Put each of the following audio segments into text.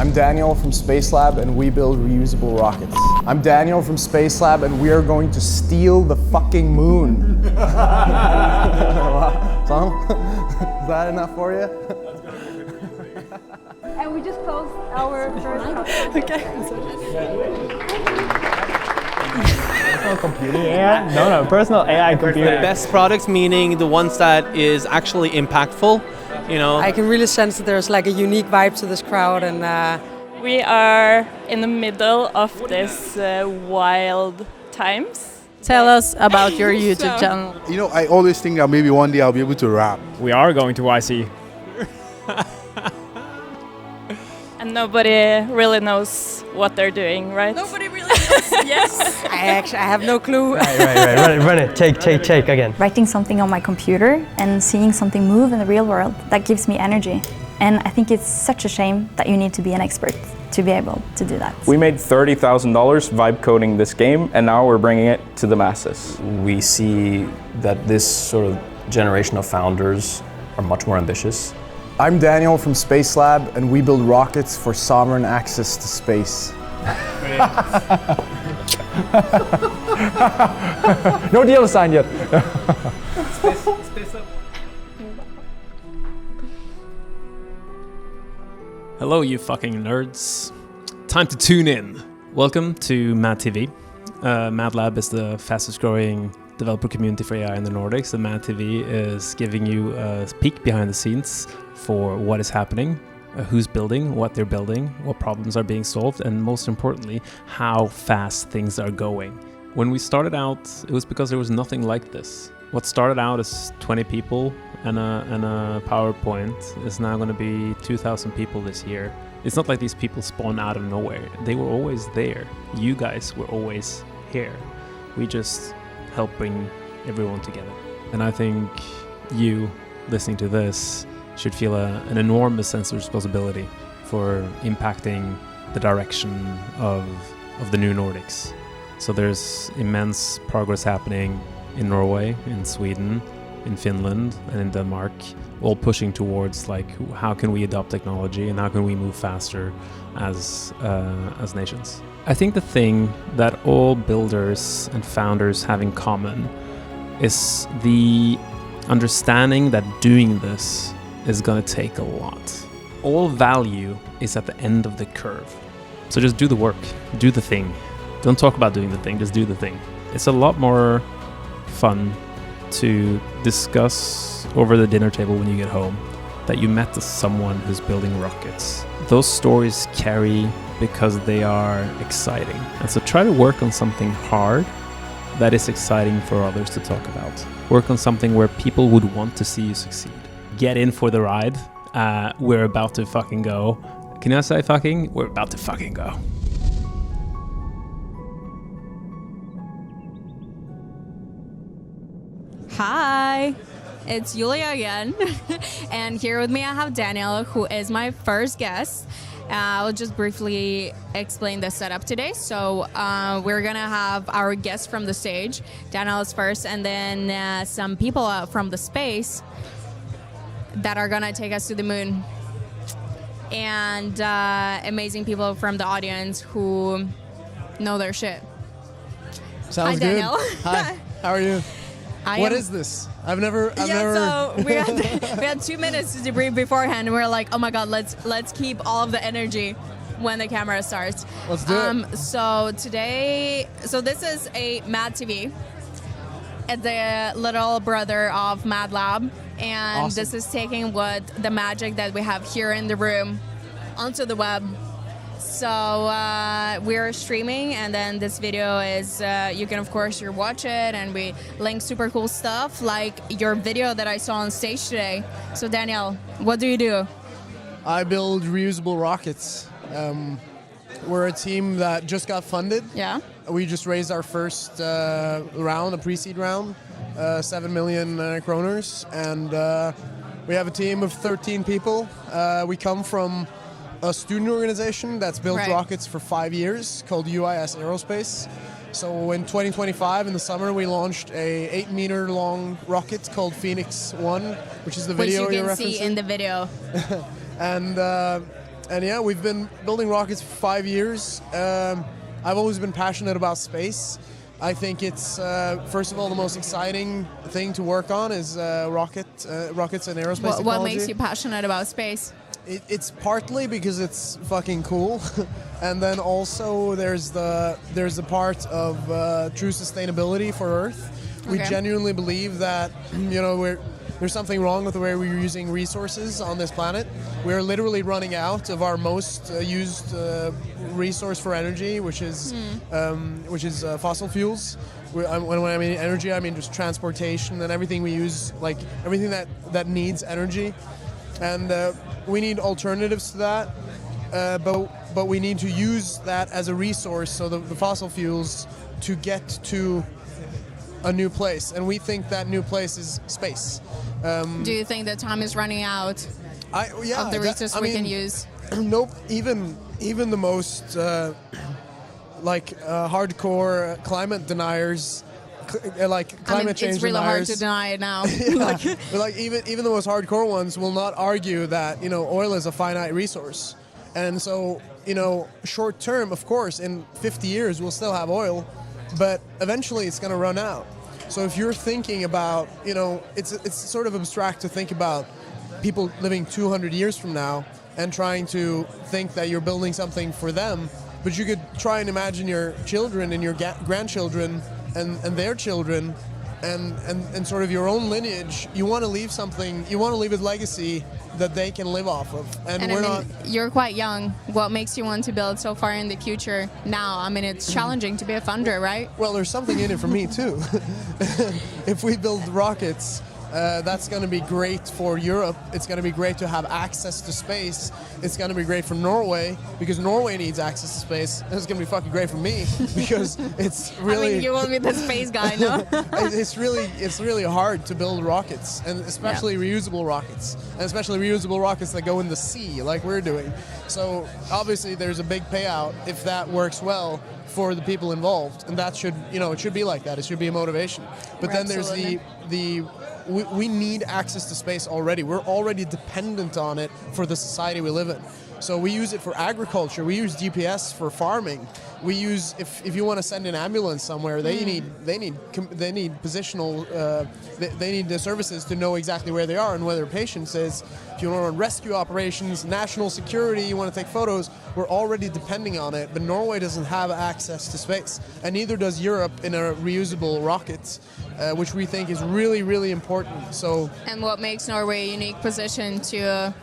I'm Daniel from Space Lab and we build reusable rockets. I'm Daniel from Space Lab and we are going to steal the fucking moon. Tom, is that enough for you? And we just closed our first Okay. Personal computing AI? No, personal AI computer. Best products meaning the ones that is actually impactful, you know. I can really sense that there's like a unique vibe to this crowd, and we are in the middle of this wild times. Tell us about your YouTube channel. You know, I always think that maybe one day I'll be able to rap. We are going to YC. And nobody really knows what they're doing, right? nobody really knows. Yes. I have no clue. Right. Run it. Take again. Writing something on my computer and seeing something move in the real world, that gives me energy. And I think it's such a shame that you need to be an expert to be able to do that. We made $30,000 vibe coding this game, and now we're bringing it to the masses. We see that this sort of generation of founders are much more ambitious. I'm Daniel from Space Lab and we build rockets for sovereign access to space. No deal signed yet. Space up. Hello, you fucking nerds. Time to tune in. Welcome to Mad TV. Mad Lab is the fastest growing developer community for AI in the Nordics, and Mad TV is giving you a peek behind the scenes for what is happening, who's building, what they're building, what problems are being solved, and most importantly, how fast things are going. When we started out, it was because there was nothing like this. What started out as 20 people and a PowerPoint is now going to be 2,000 people this year. It's not like these people spawn out of nowhere. They were always there. You guys were always here. We just help bring everyone together. And I think you, listening to this, should feel an enormous sense of responsibility for impacting the direction of the new Nordics. So there's immense progress happening in Norway, in Sweden, in Finland, and in Denmark, all pushing towards like how can we adopt technology and how can we move faster as nations. I think the thing that all builders and founders have in common is the understanding that doing this is going to take a lot. All value is at the end of the curve. So just do the work, do the thing. Don't talk about doing the thing, just do the thing. It's a lot more fun to discuss over the dinner table when you get home that you met someone who's building rockets. Those stories carry because they are exciting. And so try to work on something hard that is exciting for others to talk about. Work on something where people would want to see you succeed. Get in for the ride. We're about to fucking go. Can I say fucking? We're about to fucking go. Hi, it's Julia again. And here with me I have Daniel, who is my first guest. I'll just briefly explain the setup today. So we're gonna have our guests from the stage. Daniel is first, and then some people from the space that are gonna take us to the moon. And amazing people from the audience who know their shit. Sounds Hi, good. Daniel. Hi, how are you? What is this? I've never. So we had 2 minutes to debrief beforehand, and we were like, oh my god, let's keep all of the energy when the camera starts. Let's do it. So today, this is a Mad TV. It's the little brother of Mad Lab, and Awesome. This is taking the magic that we have here in the room onto the web. So we're streaming, and then this video is, you can of course watch it, and we link super cool stuff like your video that I saw on stage today. So Daniel, what do you do? I build reusable rockets. We're a team that just got funded. Yeah. We just raised our first round, a pre-seed round, 7 million kroners, and we have a team of 13 people. We come from a student organization that's built rockets for 5 years called UIS Aerospace. So in 2025, in the summer, we launched a 8-meter long rocket called Phoenix 1, which is the video you're referencing. Which you can see in the video. And yeah, we've been building rockets for 5 years. I've always been passionate about space. I think it's, first of all, the most exciting thing to work on is rockets and aerospace technology. What makes you passionate about space? It's partly because it's fucking cool, and then also there's the part of true sustainability for Earth. We genuinely believe that there's something wrong with the way we're using resources on this planet. We're literally running out of our most used resource for energy, which is fossil fuels. When I mean energy, I mean just transportation and everything we use, like everything that needs energy. And we need alternatives to that, but we need to use that as a resource, so the fossil fuels, to get to a new place. And we think that new place is space. Do you think that time is running out of the resources we can use? Nope. Even the most hardcore climate deniers, climate change it's really deniers, hard to deny it now. but even the most hardcore ones will not argue that oil is a finite resource, and so short term, of course, in 50 years we'll still have oil, but eventually it's going to run out. So if you're thinking about it's sort of abstract to think about people living 200 years from now and trying to think that you're building something for them, but you could try and imagine your children and your grandchildren and their children and sort of your own lineage. You want to leave something, you want to leave a legacy that they can live off of. And we're not. You're quite young. What makes you want to build so far in the future now? I mean, it's challenging to be a funder, right? Well, there's something in it for me too. If we build rockets, that's going to be great for Europe. It's going to be great to have access to space. It's going to be great for Norway because Norway needs access to space. And it's going to be fucking great for me because it's really. I mean, you won't be the space guy, no? It's really hard to build rockets, and especially reusable rockets, and especially reusable rockets that go in the sea like we're doing. So obviously, there's a big payout if that works well for the people involved, and that should it should be like that. It should be a motivation. But then there's we need access to space already. We're already dependent on it for the society we live in. So we use it for agriculture. We use GPS for farming. We use if you want to send an ambulance somewhere, they need positional. They need the services to know exactly where they are and where their patient is. If you want to run rescue operations, national security, you want to take photos, we're already depending on it. But Norway doesn't have access to space, and neither does Europe in a reusable rocket, which we think is really, really important. So. And what makes Norway a unique position to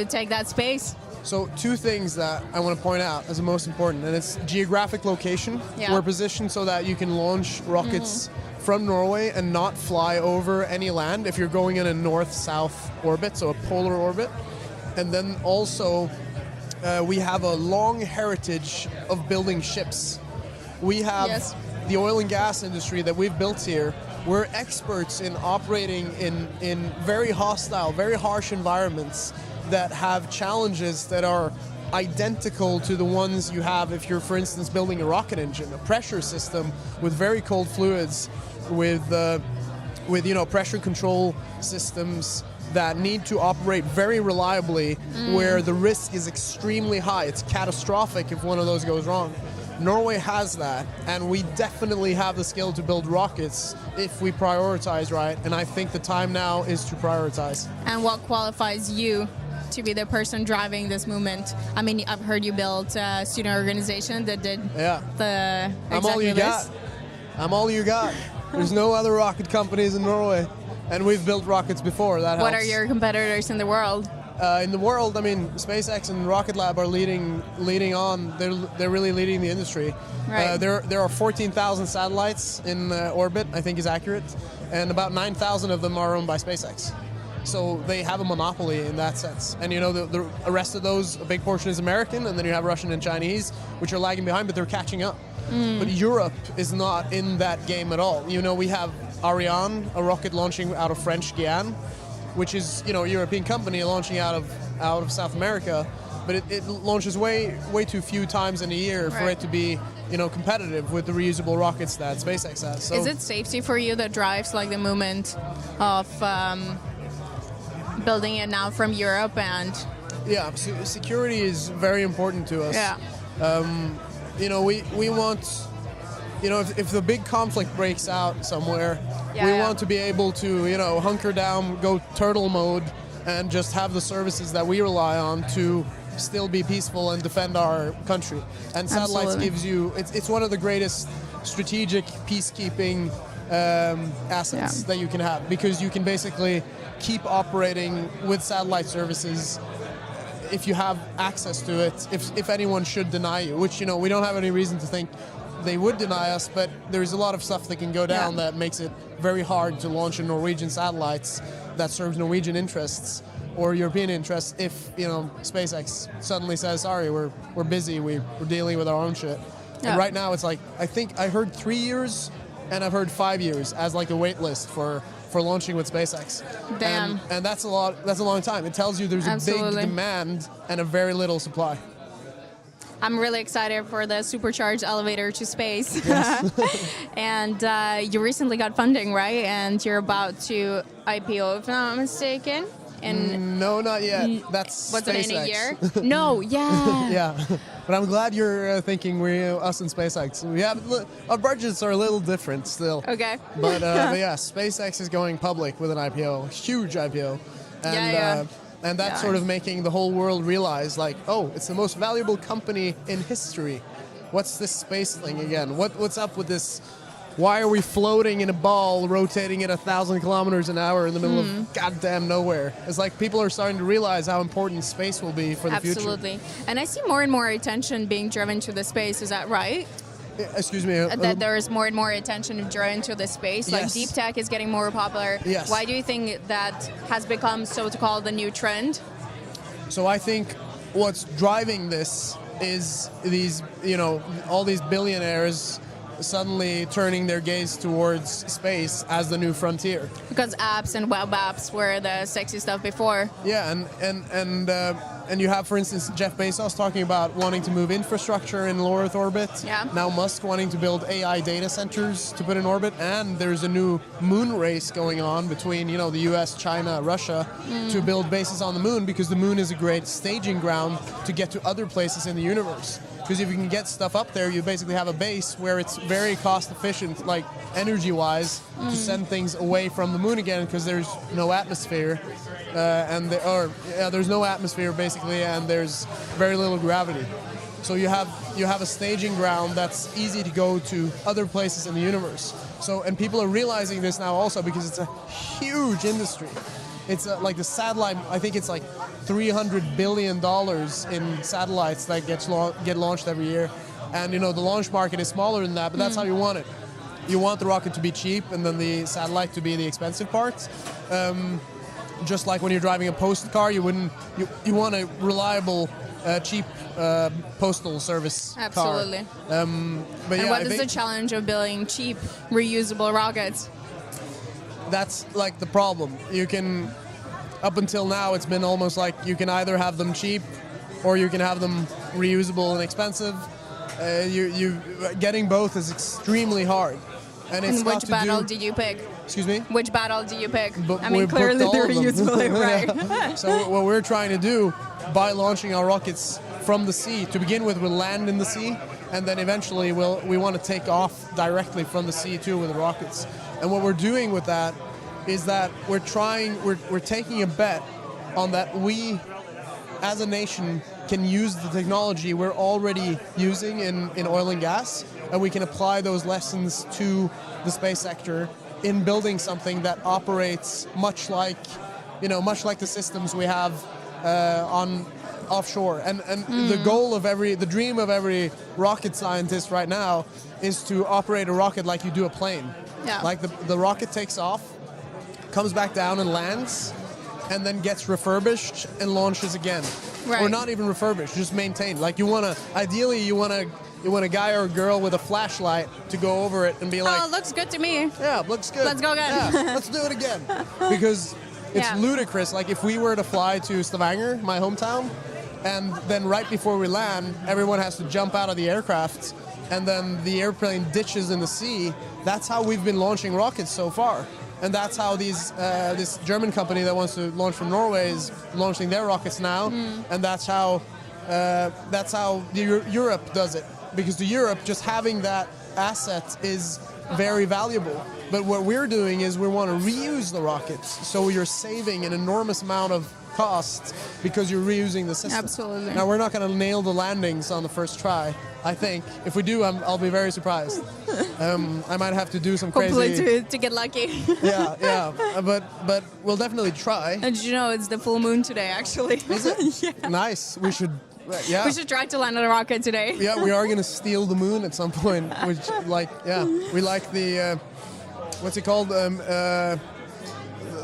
take that space? So 2 things that I want to point out as the most important, and it's geographic location. Yeah. We're positioned so that you can launch rockets from Norway and not fly over any land if you're going in a north-south orbit, so a polar orbit. And then also we have a long heritage of building ships. We have the oil and gas industry that we've built here. We're experts in operating in very hostile, very harsh environments that have challenges that are identical to the ones you have if you're, for instance, building a rocket engine, a pressure system with very cold fluids, with pressure control systems that need to operate very reliably, where the risk is extremely high. It's catastrophic if one of those goes wrong. Norway has that, and we definitely have the skill to build rockets if we prioritize right, and I think the time now is to prioritize. And what qualifies you to be the person driving this movement? I mean, I've heard you built a student organization that did the I'm all you got. I'm all you got. There's no other rocket companies in Norway, and we've built rockets before. That helps. What are your competitors in the world? In the world, I mean, SpaceX and Rocket Lab are leading on. They're really leading the industry. Right. There are 14,000 satellites in orbit, I think is accurate, and about 9,000 of them are owned by SpaceX. So they have a monopoly in that sense. And the rest of those, a big portion is American, and then you have Russian and Chinese, which are lagging behind, but they're catching up. But Europe is not in that game at all. We have Ariane, a rocket launching out of French Guiana, which is a European company launching out of South America, but it launches way too few times in a year for it to be competitive with the reusable rockets that SpaceX has. So, is it safety for you that drives the movement of building it now from Europe? And Yeah, security is very important to us. Yeah. You know, we want, you know, if the big conflict breaks out somewhere, we want to be able to, you know, hunker down, go turtle mode, and just have the services that we rely on to still be peaceful and defend our country. And satellites gives you, it's one of the greatest strategic peacekeeping assets that you can have, because you can basically keep operating with satellite services if you have access to it, if anyone should deny you, which, you know, we don't have any reason to think they would deny us, but there's a lot of stuff that can go down that makes it very hard to launch a Norwegian satellites that serves Norwegian interests or European interests if, you know, SpaceX suddenly says, sorry, we're busy, we're dealing with our own shit. Yeah. And right now it's like, I think I heard 3 years and I've heard 5 years as like a wait list for launching with SpaceX. Damn. And that's a long time. It tells you there's a big demand and a very little supply. I'm really excited for the supercharged elevator to space. And you recently got funding, right? And you're about to IPO, if I'm not mistaken. And no, not yet. That's what's SpaceX. it in a year? No, yeah. Yeah, but I'm glad you're thinking us and SpaceX. We have our budgets are a little different still. Okay. But yeah, SpaceX is going public with an IPO, huge IPO, and and that's sort of making the whole world realize, like, oh, it's the most valuable company in history. What's this space thing again? What's up with this? Why are we floating in a ball, rotating at 1,000 kilometers an hour in the middle of goddamn nowhere? It's like people are starting to realize how important space will be for the future. Absolutely. And I see more and more attention being driven to the space. Is that right? Excuse me? That there is more and more attention driven to the space. Like deep tech is getting more popular. Yes. Why do you think that has become so-called the new trend? So I think what's driving this is these, you know, all these billionaires suddenly turning their gaze towards space as the new frontier. Because apps and web apps were the sexy stuff before. Yeah, and you have, for instance, Jeff Bezos talking about wanting to move infrastructure in low Earth orbit. Yeah. Now Musk wanting to build AI data centers to put in orbit, and there's a new moon race going on between, you know, the US, China, Russia to build bases on the moon, because the moon is a great staging ground to get to other places in the universe. Because if you can get stuff up there, you basically have a base where it's very cost efficient, like energy-wise, to send things away from the moon again, because there's no atmosphere, there's no atmosphere basically, and there's very little gravity. So you have a staging ground that's easy to go to other places in the universe. So, and people are realizing this now also because it's a huge industry. It's like the satellite, I think it's like $300 billion in satellites that get launched every year. And, you know, the launch market is smaller than that, but that's how you want it. You want the rocket to be cheap and then the satellite to be the expensive part. Just like when you're driving a post car, you want a reliable, cheap postal service Absolutely. car. But and what is the challenge of building cheap, reusable rockets? That's like the problem. You can, up until now, it's been almost like you can either have them cheap or you can have them reusable and expensive. Getting both is extremely hard. And it's which battle did you pick? Excuse me? Which battle do you pick? I mean, clearly they're reusable, right? Yeah. So what we're trying to do by launching our rockets from the sea, to begin with, we'll land in the sea, and then eventually we want to take off directly from the sea too with the rockets. And what we're doing with that is that we're taking a bet on that we, as a nation, can use the technology we're already using in oil and gas, and we can apply those lessons to the space sector in building something that operates much like the systems we have on offshore. And the goal of the dream of every rocket scientist right now is to operate a rocket like you do a plane. Yeah. Like the rocket takes off, comes back down and lands, and then gets refurbished and launches again. Right. Or not even refurbished, just maintained. Like you want a guy or a girl with a flashlight to go over it and be like, oh, looks good to me. Yeah, looks good. Let's go again. Yeah, let's do it again. Because it's ludicrous. Like if we were to fly to Stavanger, my hometown, and then right before we land, everyone has to jump out of the aircraft, and then the airplane ditches in the sea. That's how we've been launching rockets so far. And that's how this German company that wants to launch from Norway is launching their rockets now, and that's how Europe does it. Because to Europe, just having that asset is very valuable. But what we're doing is we want to reuse the rockets, so you're saving an enormous amount of cost because you're reusing the system. Absolutely. Now, we're not going to nail the landings on the first try, I think. If we do, I'll be very surprised. I might have to do some Hopefully crazy... to get lucky. Yeah. But we'll definitely try. And did you know it's the full moon today, actually? Is it? Yeah. Nice. We should... Yeah. We should try to land on a rocket today. Yeah, we are going to steal the moon at some point. Which, we like the... what's it called?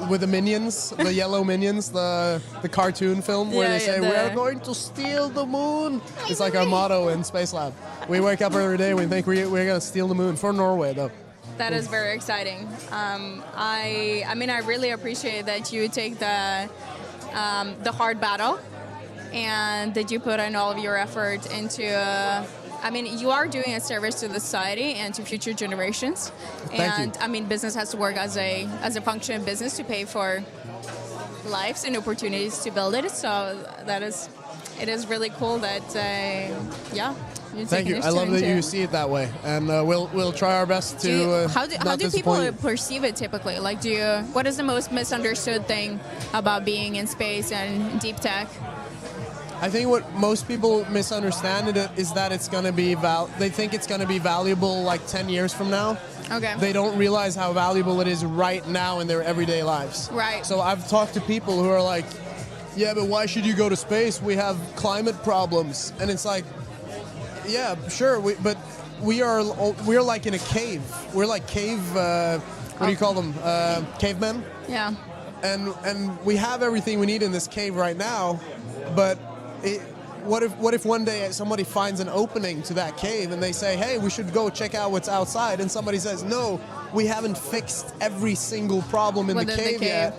With the minions, the yellow minions, the cartoon film where they say, we are going to steal the moon. It's like our motto in Space Lab. We wake up every day and we think we're going to steal the moon. For Norway, though. That is very exciting. I mean, I really appreciate that you take the hard battle and that you put in all of your effort into... I mean, you are doing a service to the society and to future generations. Thank you. I mean, business has to work as a function of business to pay for lives and opportunities to build it. So it is really cool that, Thank you. I love that you see it that way, and we'll try our best to. How do people perceive it typically? Like, what is the most misunderstood thing about being in space and deep tech? I think what most people misunderstand is that it's going to be they think it's going to be valuable like 10 years from now. Okay. They don't realize how valuable it is right now in their everyday lives. Right. So I've talked to people who are like, yeah, but why should you go to space? We have climate problems. And it's like, yeah, sure, but we're like in a cave. We're like cave, what do you call them? Cavemen? Yeah. And we have everything we need in this cave right now, but what if one day somebody finds an opening to that cave and they say, hey, we should go check out what's outside, and somebody says, no, we haven't fixed every single problem in the cave yet.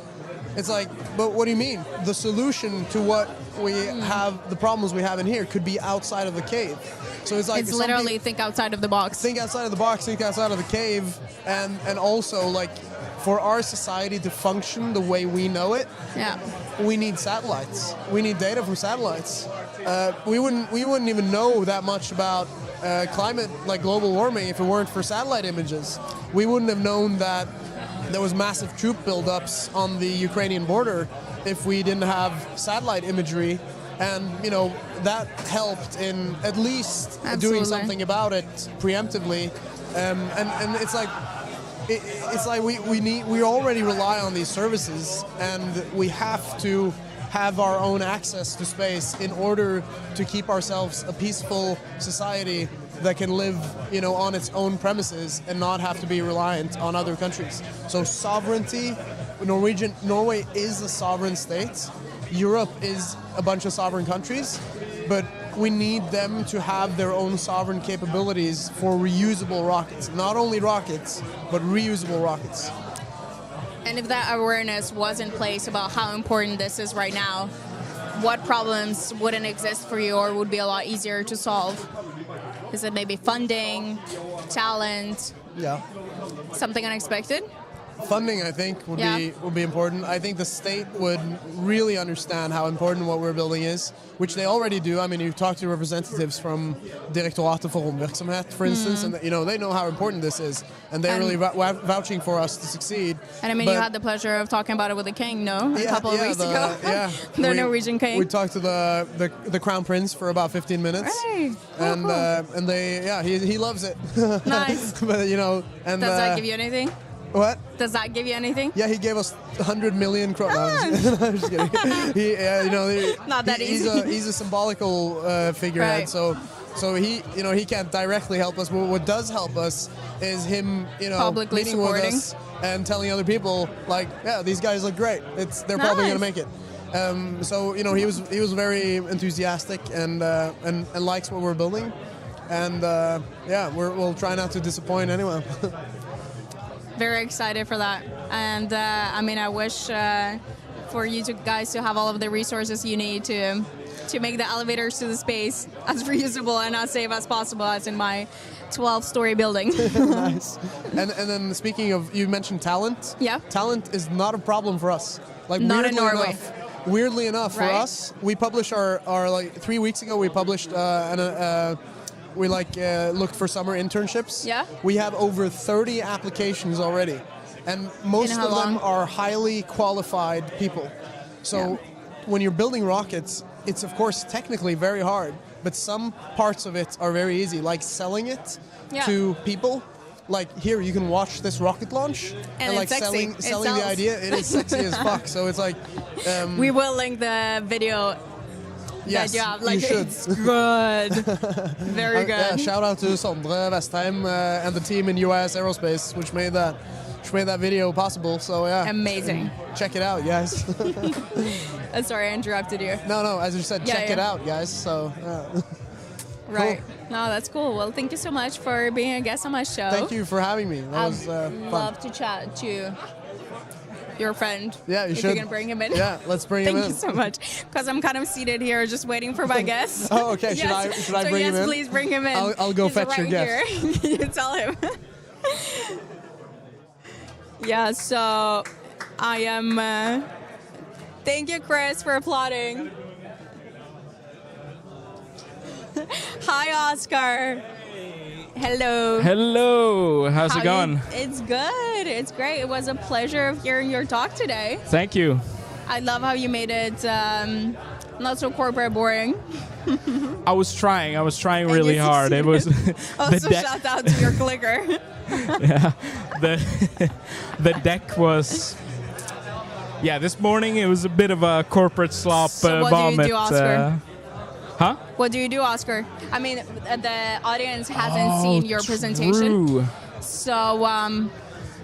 It's like, but what do you mean? The solution to what we have, the problems we have in here, could be outside of the cave. So it's like, it's literally think outside of the box. Think outside of the box, think outside of the cave, and also like for our society to function the way we know it, we need satellites. We need data from satellites. We wouldn't even know that much about climate, like global warming, if it weren't for satellite images. We wouldn't have known that there was massive troop buildups on the Ukrainian border if we didn't have satellite imagery. And, that helped in at least doing something about it preemptively. And it's like we already rely on these services, and we have to have our own access to space in order to keep ourselves a peaceful society that can live, on its own premises and not have to be reliant on other countries. So sovereignty, Norway is a sovereign state. Europe is a bunch of sovereign countries, but we need them to have their own sovereign capabilities for reusable rockets. Not only rockets, but reusable rockets. And if that awareness was in place about how important this is right now, what problems wouldn't exist for you or would be a lot easier to solve? Is it maybe funding, talent? Yeah. Something unexpected? Funding, I think, would be important. I think the state would really understand how important what we're building is, which they already do. I mean, you've talked to representatives from Direktoratet for Romvirksomhet, for instance, and they know how important this is, and they're really vouching for us to succeed. And I mean, you had the pleasure of talking about it with the king, a couple of weeks ago. Yeah, the Norwegian king. We talked to the crown prince for about 15 minutes, right. And he loves it. Nice. But and does that give you anything? What? Does that give you anything? Yeah, he gave us 100 million kroner. I'm just kidding. Not that easy. He's a symbolical figurehead, right. so he can't directly help us. But what does help us is him, publicly meeting supporting. with us and telling other people, like, yeah, these guys look great. They're probably gonna make it. So he was very enthusiastic and likes what we're building, and we'll try not to disappoint anyone. Very excited for that, and I wish for you guys to have all of the resources you need to make the elevators to the space as reusable and as safe as possible, as in my 12-story building. Nice. And then speaking of, you mentioned talent. Yeah. Talent is not a problem for us. Like Not in Norway. Weirdly enough, Right? for us, we published our like 3 weeks ago. We published we looked for summer internships. Yeah. We have over 30 applications already, and most In of how them long? are highly qualified people. So when you're building rockets, it's of course technically very hard, but some parts of it are very easy, like selling it to people. Like, here, you can watch this rocket launch, And like it's sexy. It selling the sells. idea. It is sexy as fuck. So it's like, We will link the video. yes, that you have. Like, you should. it's good. Very good. Yeah, shout out to Sondre Vestheim and the team in US Aerospace, which made that video possible. So yeah, Amazing. check it out, guys. Sorry, I interrupted you. No, as you said, check it out, guys. So Right. No, that's cool. Well, thank you so much for being a guest on my show. Thank you for having me. That was fun. Love to chat to your friend. Yeah, you if should. you can bring him in. Yeah, let's bring him in. Thank you so much. Because I'm kind of seated here just waiting for my guest. Oh, okay. Should Yes. I So bring him in? Yes, please bring him in. I'll go He's fetch your right guest. here. You tell him. Yeah, so I am... thank you, Chris, for applauding. Hi, Oscar. Hello. Hello. How's How it going? It's good. It's great. It was a pleasure of hearing your talk today. Thank you. I love how you made it not so corporate boring. I was trying really hard. It was Also, shout out to your clicker. yeah. The deck was. Yeah, this morning it was a bit of a corporate slop So what vomit. do you do, Oscar? Huh? What do you do, Oscar? I mean, the audience hasn't seen your presentation. True. So,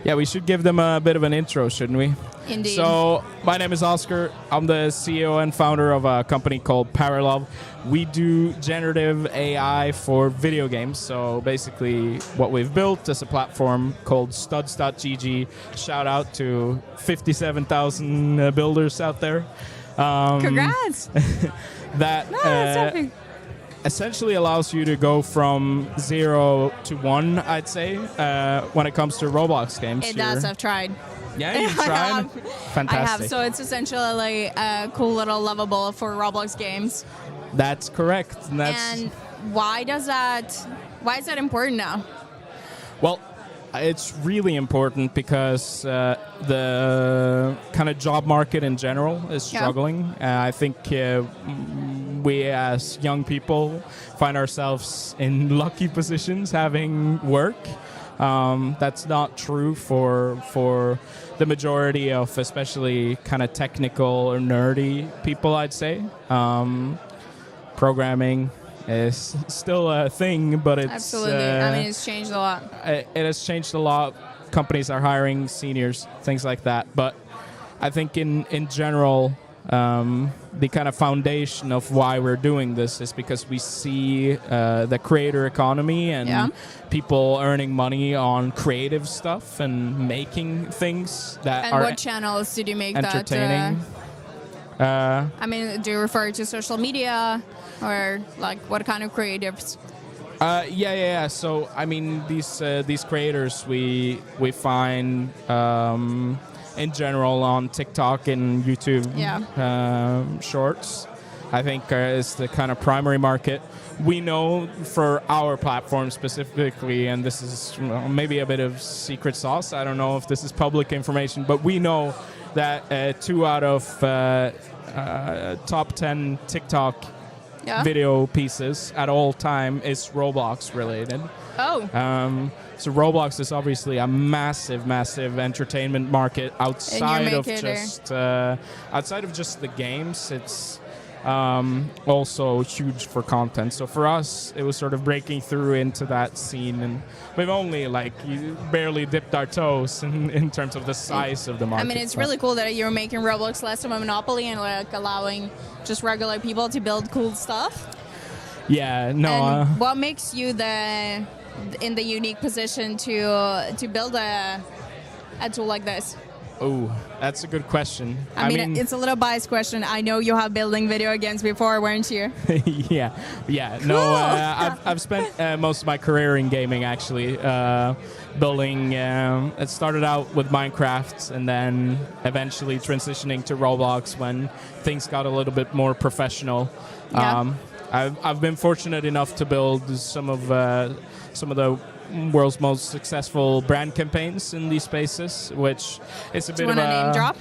Yeah, we should give them a bit of an intro, shouldn't we? Indeed. So, my name is Oscar. I'm the CEO and founder of a company called Parallel. We do generative AI for video games. So, basically, what we've built is a platform called studs.gg. Shout out to 57,000 builders out there. Congrats! That essentially allows you to go from 0 to 1, I'd say, when it comes to Roblox games. It does. I've tried. Yeah, you've tried? Fantastic. I have. So it's essentially a cool little lovable for Roblox games. That's correct. And why is that important now? Well, it's really important because the kind of job market in general is struggling. I think we as young people find ourselves in lucky positions having work. That's not true for the majority of especially kind of technical or nerdy people, I'd say. Programming is still a thing, but it's... Absolutely. I mean, it's changed a lot. It has changed a lot. Companies are hiring seniors, things like that. But I think in general, the kind of foundation of why we're doing this is because we see the creator economy and people earning money on creative stuff and making things that And are what channels did you make entertaining. that? I mean, do you refer to social media or like what kind of creatives? Yeah. So I mean, these creators we find in general on TikTok and YouTube Shorts. I think is the kind of primary market. We know for our platform specifically, and this is maybe a bit of secret sauce. I don't know if this is public information, but we know that 2 out of top 10 TikTok video pieces at all time is Roblox related. Oh. So Roblox is obviously a massive entertainment market outside of just the games. It's also huge for content. So for us, it was sort of breaking through into that scene, and we've only barely dipped our toes in terms of the size of the market. I mean, it's really cool that you're making Roblox less of a monopoly and like allowing just regular people to build cool stuff. Yeah, no. And what makes you in the unique position to build a tool like this? Oh, that's a good question. I mean, it's a little biased question. I know you have building video games before, weren't you? yeah. Cool. No, I've spent most of my career in gaming actually, building. It started out with Minecraft, and then eventually transitioning to Roblox when things got a little bit more professional. Yeah. I've been fortunate enough to build some of the world's most successful brand campaigns in these spaces, which is a bit of a name drop.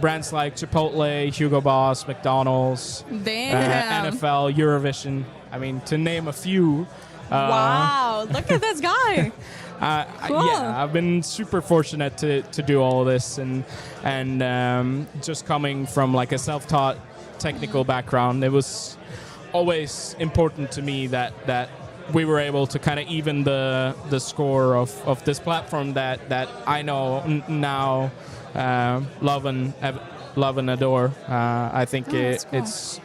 Brands like Chipotle, Hugo Boss, McDonald's, NFL, Eurovision. I mean, to name a few. Wow, look at this guy. Cool. Yeah, I've been super fortunate to do all of this, and just coming from like a self-taught technical background, it was always important to me that we were able to kind of even the score of this platform that I know now love and adore. I think cool. it's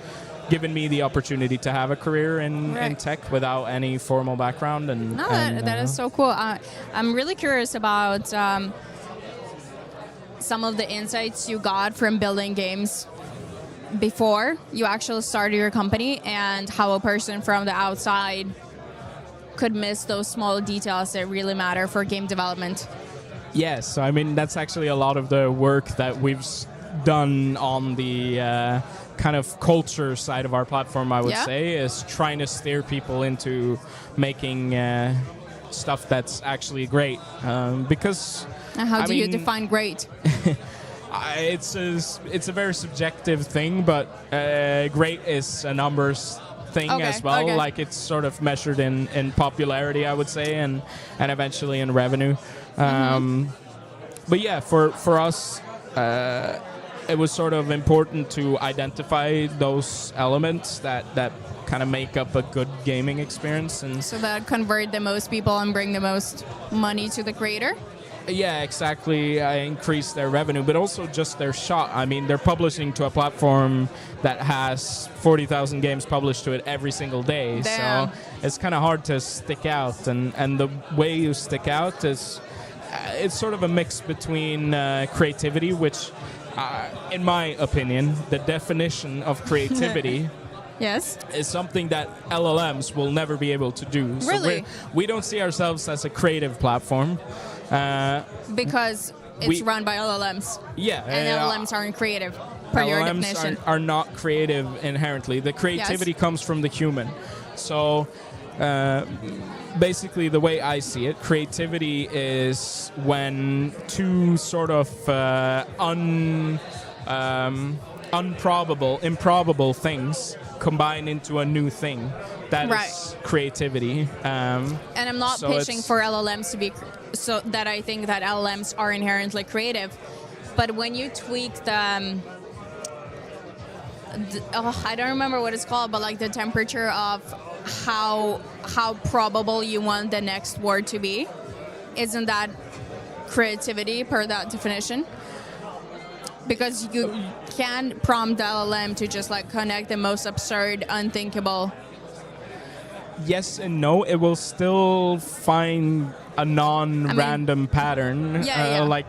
given me the opportunity to have a career in tech without any formal background. That is so cool. I'm really curious about some of the insights you got from building games before you actually started your company, and how a person from the outside could miss those small details that really matter for game development. Yes, I mean, that's actually a lot of the work that we've done on the kind of culture side of our platform, I would say, is trying to steer people into making stuff that's actually great. Because... And how do you define great? It's a very subjective thing, but great is a numbers thing as well. Okay. Like, it's sort of measured in popularity, I would say, and eventually in revenue. But yeah, for us, it was sort of important to identify those elements that kind of make up a good gaming experience, and so that convert the most people and bring the most money to the creator. Yeah, exactly. Increase their revenue, but also just their shot. I mean, they're publishing to a platform that has 40,000 games published to it every single day. Damn. So it's kind of hard to stick out. And the way you stick out is it's sort of a mix between creativity, which, in my opinion, the definition of creativity yes, is something that LLMs will never be able to do. Really? So we don't see ourselves as a creative platform. Because it's run by LLMs. Yeah. And LLMs aren't creative, per your definition. LLMs are not creative inherently. The creativity comes from the human. So basically, the way I see it, creativity is when two sort of improbable things combine into a new thing. That is creativity. And I'm not pitching for LLMs to be so that I think that LLMs are inherently creative, but when you tweak the I don't remember what it's called, but like the temperature of how probable you want the next word to be, isn't that creativity per that definition? Because you can prompt the LLM to just like connect the most absurd, unthinkable. Yes and no. It will still find a non-random pattern. Like,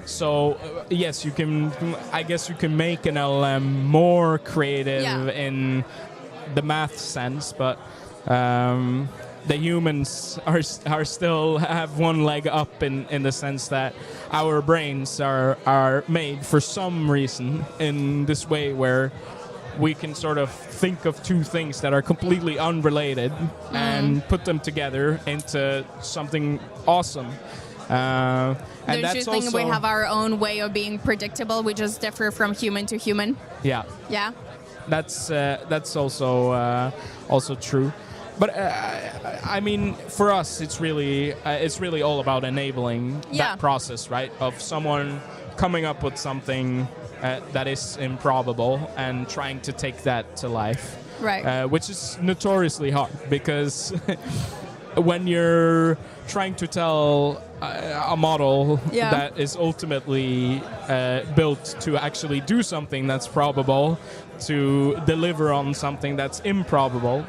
so yes, you can. I guess you can make an LLM more creative in the math sense, but the humans are still have one leg up in the sense that our brains are made for some reason in this way where we can sort of think of two things that are completely unrelated and put them together into something awesome. And don't you think we have our own way of being predictable? We just differ from human to human. Yeah. Yeah. That's also true. But I mean, for us, it's really all about enabling that process, right? Of someone coming up with something that is improbable and trying to take that to life, right? Which is notoriously hard because when you're trying to tell a model that is ultimately built to actually do something that's probable to deliver on something that's improbable,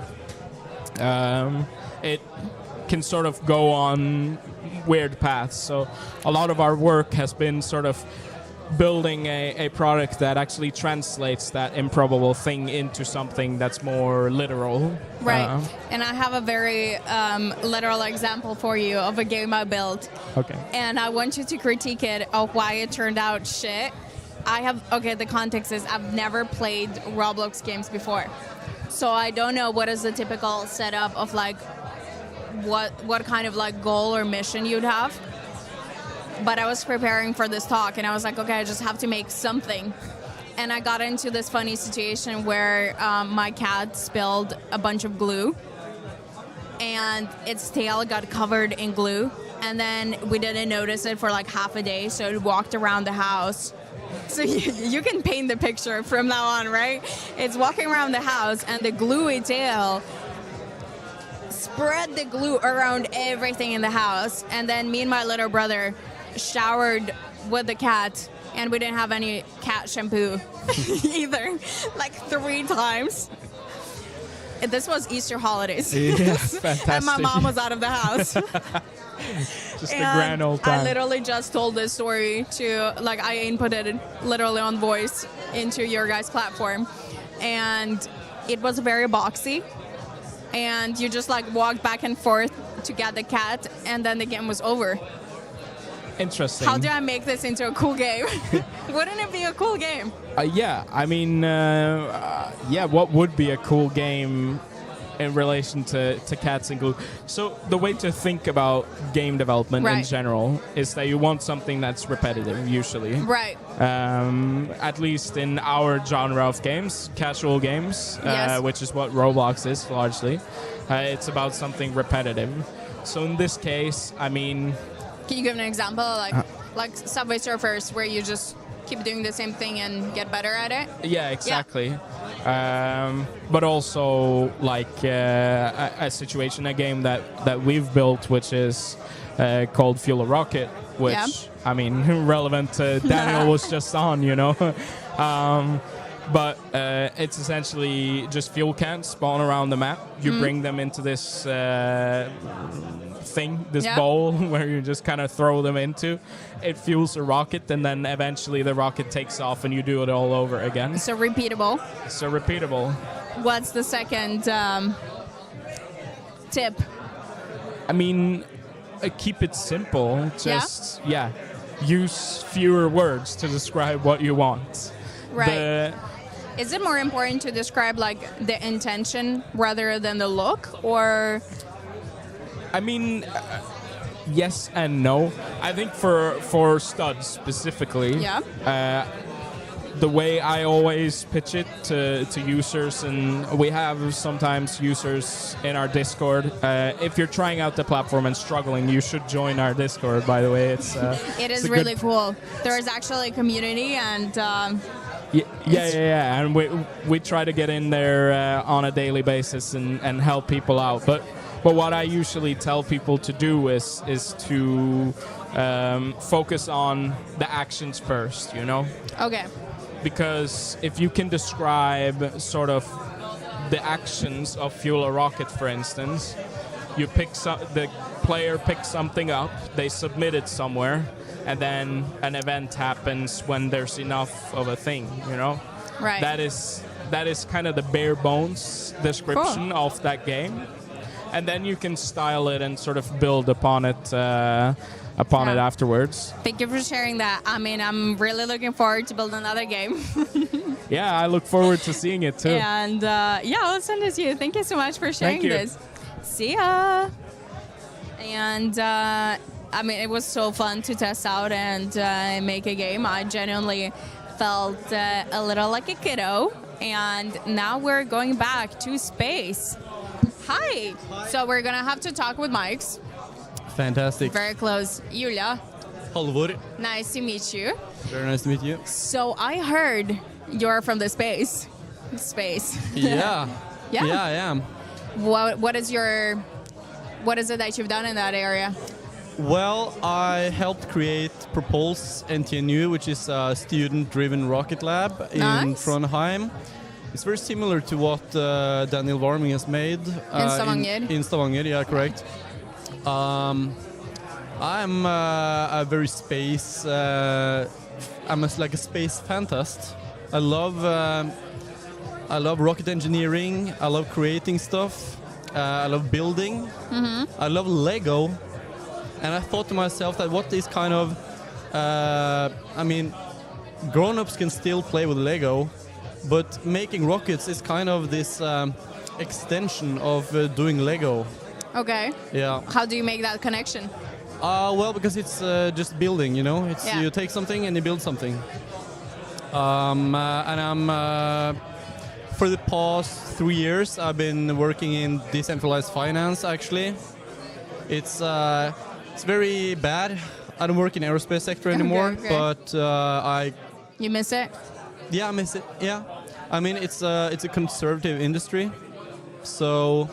it can sort of go on weird paths. So a lot of our work has been sort of building a product that actually translates that improbable thing into something that's more literal. Right. And I have a very literal example for you of a game I built. Okay. And I want you to critique it of why it turned out shit. The context is I've never played Roblox games before. So I don't know what is the typical setup of like what kind of like goal or mission you'd have. But I was preparing for this talk and I was like, okay, I just have to make something. And I got into this funny situation where my cat spilled a bunch of glue and its tail got covered in glue. And then we didn't notice it for like half a day, so it walked around the house. So you can paint the picture from now on, right? It's walking around the house and the gluey tail spread the glue around everything in the house. And then me and my little brother showered with the cat, and we didn't have any cat shampoo either, like 3 times. And this was Easter holidays. Yeah, fantastic. And my mom was out of the house. Just a grand old time. I literally just told this story to, like, I inputted it literally on voice into your guys' platform. And it was very boxy. And you just, like, walked back and forth to get the cat, and then the game was over. Interesting. How do I make this into a cool game? Wouldn't it be a cool game? Yeah, I mean, what would be a cool game in relation to cats and glue? So the way to think about game development in general is that you want something that's repetitive, usually. Right. At least in our genre of games, casual games, Yes. which is what Roblox is largely. It's about something repetitive. So in this case, I mean... Can you give an example, like Subway Surfers, where you just keep doing the same thing and get better at it? Yeah, exactly. But also like a situation, a game that we've built, which is called Fuel a Rocket, which I mean, relevant to Daniel was just on, you know. But it's essentially just fuel cans spawn around the map. You bring them into this thing, this bowl where you just kind of throw them into. It fuels a rocket, and then eventually the rocket takes off, and you do it all over again. So repeatable. What's the second tip? I mean, keep it simple. Just use fewer words to describe what you want. Right. Is it more important to describe like the intention rather than the look, or? I mean, yes and no. I think for studs specifically, the way I always pitch it to users, and we have sometimes users in our Discord. If you're trying out the platform and struggling, you should join our Discord, by the way. It is really cool. There is actually a community, and and we try to get in there on a daily basis and help people out. But what I usually tell people to do is to focus on the actions first, you know? Okay. Because if you can describe sort of the actions of Fuel a Rocket, for instance, you the player picks something up, they submit it somewhere, and then an event happens when there's enough of a thing, you know? Right. That is kind of the bare bones description of that game. And then you can style it and sort of build upon it it afterwards. Thank you for sharing that. I mean, I'm really looking forward to building another game. Yeah, I look forward to seeing it too. And I'll send it to you. Thank you so much for sharing this. See ya. And I mean, it was so fun to test out and make a game. I genuinely felt a little like a kiddo. And now we're going back to space. Hi. So we're going to have to talk with mics. Fantastic. Very close. Julia. Halvor. Nice to meet you. Very nice to meet you. So I heard you're from the space. Yeah. Yeah, I am. What is it that you've done in that area? Well, I helped create Propulse NTNU, which is a student-driven rocket lab in Trondheim. It's very similar to what Daniel Warming has made. In Stavanger. In Stavanger, yeah, correct. I'm a very space. I'm like a space fantast. I love rocket engineering. I love creating stuff. I love building. I love Lego. And I thought to myself that what is kind of, grown-ups can still play with Lego, but making rockets is kind of this extension of doing Lego. Okay. Yeah. How do you make that connection? Well, because it's just building, you know? It's you take something and you build something. And I'm for the past 3 years, I've been working in decentralized finance. Actually, it's very bad. I don't work in aerospace sector anymore, but You miss it? Yeah, I miss it. Yeah, I mean it's a conservative industry, so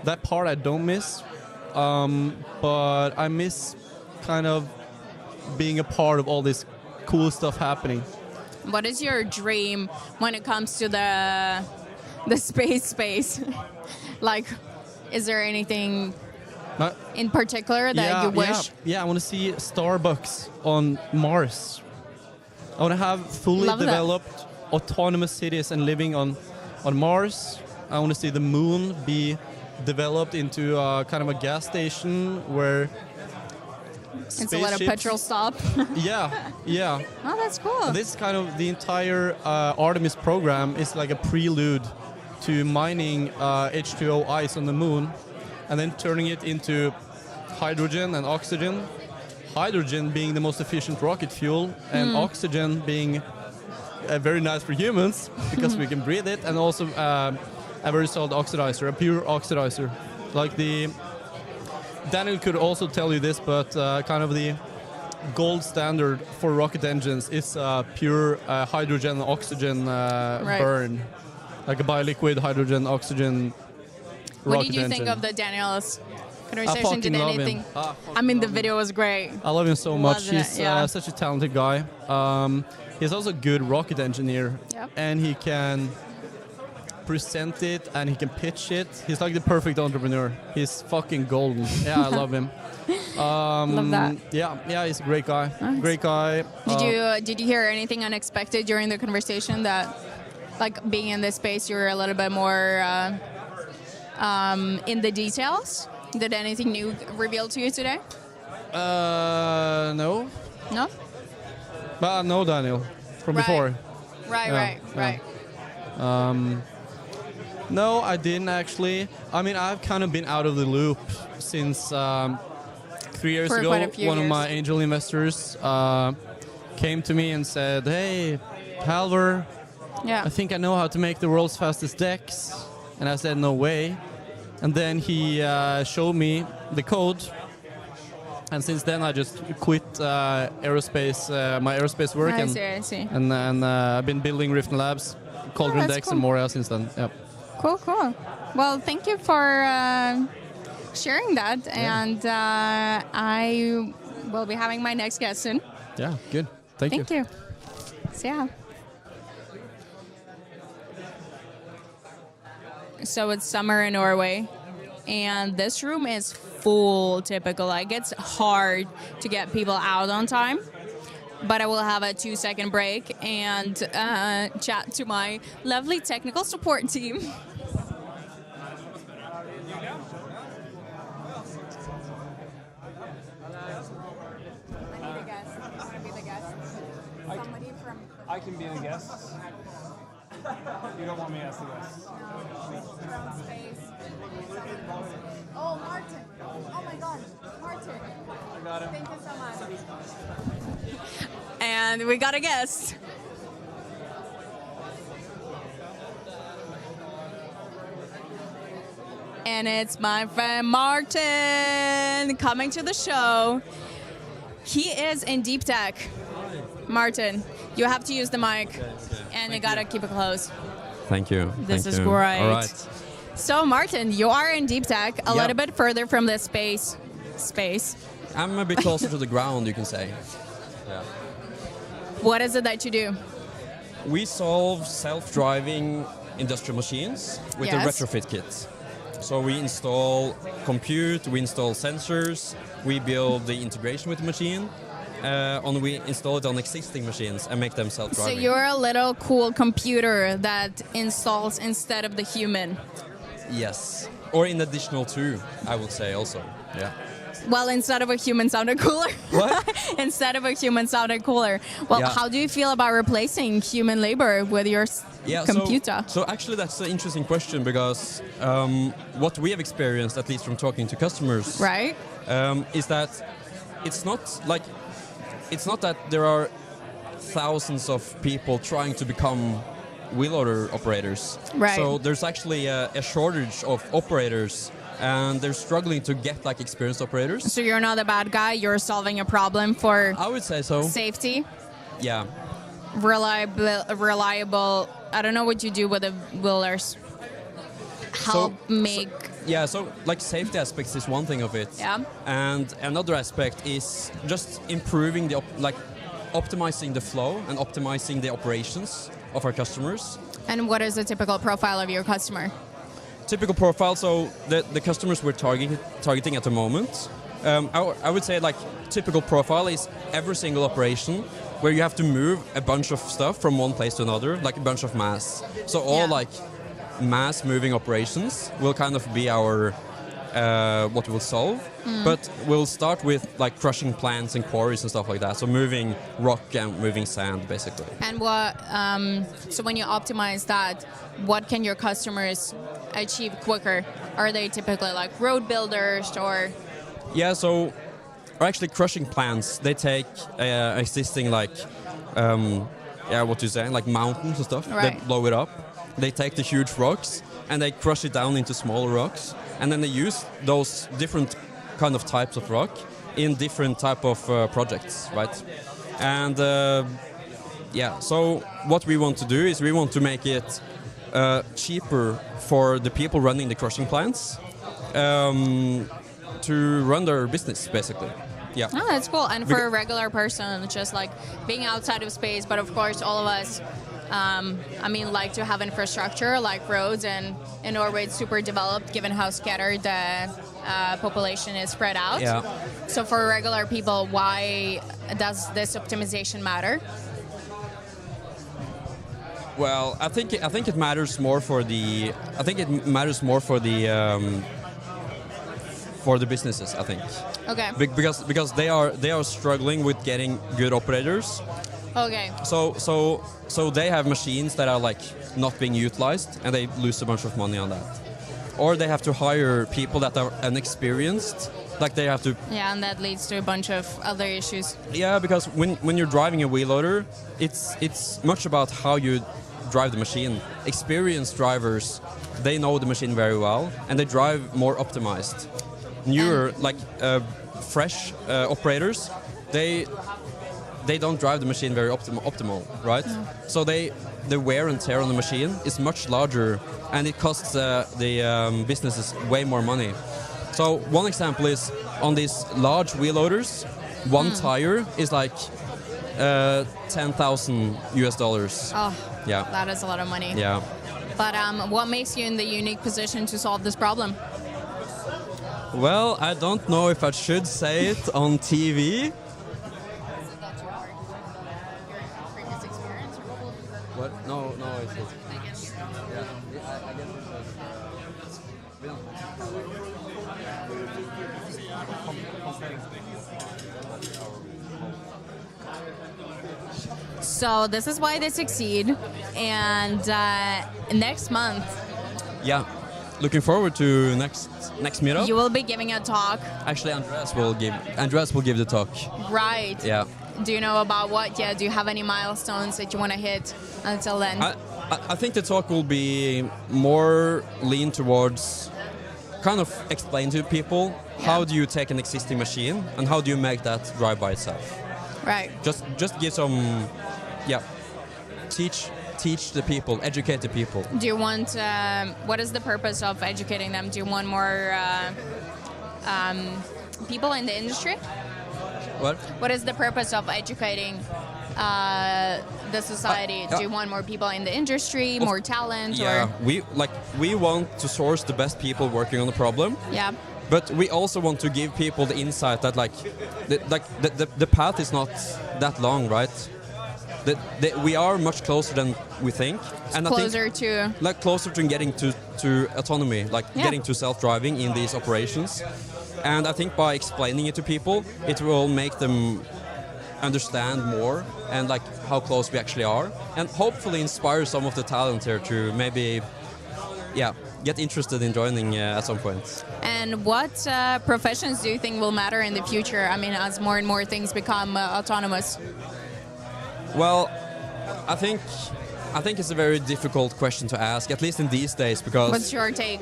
that part I don't miss. But I miss kind of being a part of all this cool stuff happening. What is your dream when it comes to the space? Like, is there anything in particular that you wish? Yeah, I want to see Starbucks on Mars. I want to have fully developed autonomous cities and living on Mars. I want to see the moon be developed into kind of a gas station where It's a little petrol stop. yeah. Oh, that's cool. This kind of the entire Artemis program is like a prelude to mining H2O ice on the moon and then turning it into hydrogen and oxygen. Hydrogen being the most efficient rocket fuel and oxygen being very nice for humans because we can breathe it, and also a very solid oxidizer, a pure oxidizer. Like Daniel could also tell you this, but kind of the gold standard for rocket engines is pure hydrogen oxygen burn, like a biliquid hydrogen oxygen What rocket did you engine. think of the Daniel's conversation? fucking Did love anything? him. I mean, the video was great. I love him so much. Wasn't it? He's Yeah. such a talented guy. He's also a good rocket engineer, Yep. and he can present it and he can pitch it. He's like the perfect entrepreneur. He's fucking golden. Yeah, I love him. Love that. Yeah, he's a great guy. Nice. Great guy. Did you hear anything unexpected during the conversation that, like, being in this space, you were a little bit more in the details? Did anything new reveal to you today? No. No? But I know Daniel from before. Right. No, I didn't actually. I mean, I've kind of been out of the loop since 3 years For ago. quite a few One of years. my angel investors came to me and said, "Hey, Halvor, I think I know how to make the world's fastest decks." And I said, "No way." And then he showed me the code. And since then, I just quit aerospace, my aerospace work. I see. And I've been building Rift Labs, Cauldron that's decks, cool. and more since then. Yep. Cool. Well, thank you for sharing that. And I will be having my next guest soon. Yeah, good. Thank you. Thank you. See ya. So it's summer in Norway, and this room is full typical. Like, it's hard to get people out on time. But I will have a 2-second break and chat to my lovely technical support team. I can be the guest. You don't want me as the guest. Oh, Martin. Oh my God. Martin. I got him. Thank you so much. And we got a guest. And it's my friend Martin coming to the show. He is in deep tech. Martin, you have to use the mic, and you gotta keep it close. Thank you. This Thank is you. great. All right. So, Martin, you are in deep tech, a little bit further from the space. I'm a bit closer to the ground, you can say. Yeah. What is it that you do? We solve self-driving industrial machines with Yes. a retrofit kit. So we install compute, we install sensors, we build the integration with the machine, and we install it on existing machines and make them So self-driving. you're a little cool computer that installs instead of the human. Yes. Or in additional to, I would say also. Yeah. Well, instead of a human sounded cooler. What? Instead of a human sounded cooler. Well, Yeah. how do you feel about replacing human labor with your computer? So actually that's an interesting question because what we have experienced, at least from talking to customers, right, is that it's not that there are thousands of people trying to become wheel loader operators. Right. So there's actually a shortage of operators, and they're struggling to get like experienced operators. So you're not a bad guy. You're solving a problem for I would say so. Safety, Yeah. reliable. I don't know what you do with the wheelers. Help make. Yeah, so like safety aspects is one thing of it. Yeah. And another aspect is just improving optimizing the flow and optimizing the operations of our customers. And what is the typical profile of your customer? Typical profile, so the customers we're targeting at the moment, I would say like typical profile is every single operation where you have to move a bunch of stuff from one place to another, like a bunch of mass. So all like mass moving operations will kind of be our what we'll solve, but we'll start with like crushing plants and quarries and stuff like that. So moving rock and moving sand, basically. And what? So when you optimize that, what can your customers achieve quicker? Are they typically like road builders or? Yeah, so actually crushing plants, they take existing like what you say, like mountains and stuff. Right. They blow it up. They take the huge rocks and they crush it down into smaller rocks, and then they use those different kind of types of rock in different type of projects, right? And so what we want to do is we want to make it cheaper for the people running the crushing plants to run their business, basically. Yeah. Oh, that's cool. And for a regular person, just like being outside of space, but of course all of us, like to have infrastructure like roads, and in Norway it's super developed given how scattered the population is spread out. Yeah. So for regular people, why does this optimization matter? Well, I think it matters more for the businesses, I think. Okay. Because they are struggling with getting good operators. Okay. So they have machines that are like not being utilized, and they lose a bunch of money on that. Or they have to hire people that are inexperienced, like they have to. Yeah, and that leads to a bunch of other issues. Yeah, because when you're driving a wheel loader, it's much about how you drive the machine. Experienced drivers, they know the machine very well, and they drive more optimized. Newer, fresh operators, they don't drive the machine very optimal, right? No. So the wear and tear on the machine is much larger, and it costs the businesses way more money. So one example is on these large wheel loaders, one tire is like $10,000 US. Oh, yeah, that is a lot of money. Yeah. But what makes you in the unique position to solve this problem? Well, I don't know if I should say it on TV. What? No, it's just. I guess. Yeah, I guess it's we don't. So this is why they succeed, and next month. Yeah, looking forward to next meetup. You will be giving a talk. Actually, Andreas will give the talk. Right. Yeah. Do you know about what? Yeah. Do you have any milestones that you want to hit until then? I think the talk will be more lean towards kind of explain to people how do you take an existing machine and how do you make that drive by itself. Right. Just give some, teach the people, educate the people. Do you want? What is the purpose of educating them? Do you want more people in the industry? What? What is the purpose of educating the society? Do you want more people in the industry, more talent? Yeah, Or? we want to source the best people working on the problem. Yeah. But we also want to give people the insight that the path is not that long, right? We are much closer than we think, and Closer I think, to closer to getting to autonomy, getting to self-driving in these operations. And I think by explaining it to people, it will make them understand more and how close we actually are, and hopefully inspire some of the talent here to maybe, get interested in joining at some point. And what professions do you think will matter in the future? I mean, as more and more things become autonomous. Well, I think it's a very difficult question to ask, at least in these days, because... What's your take?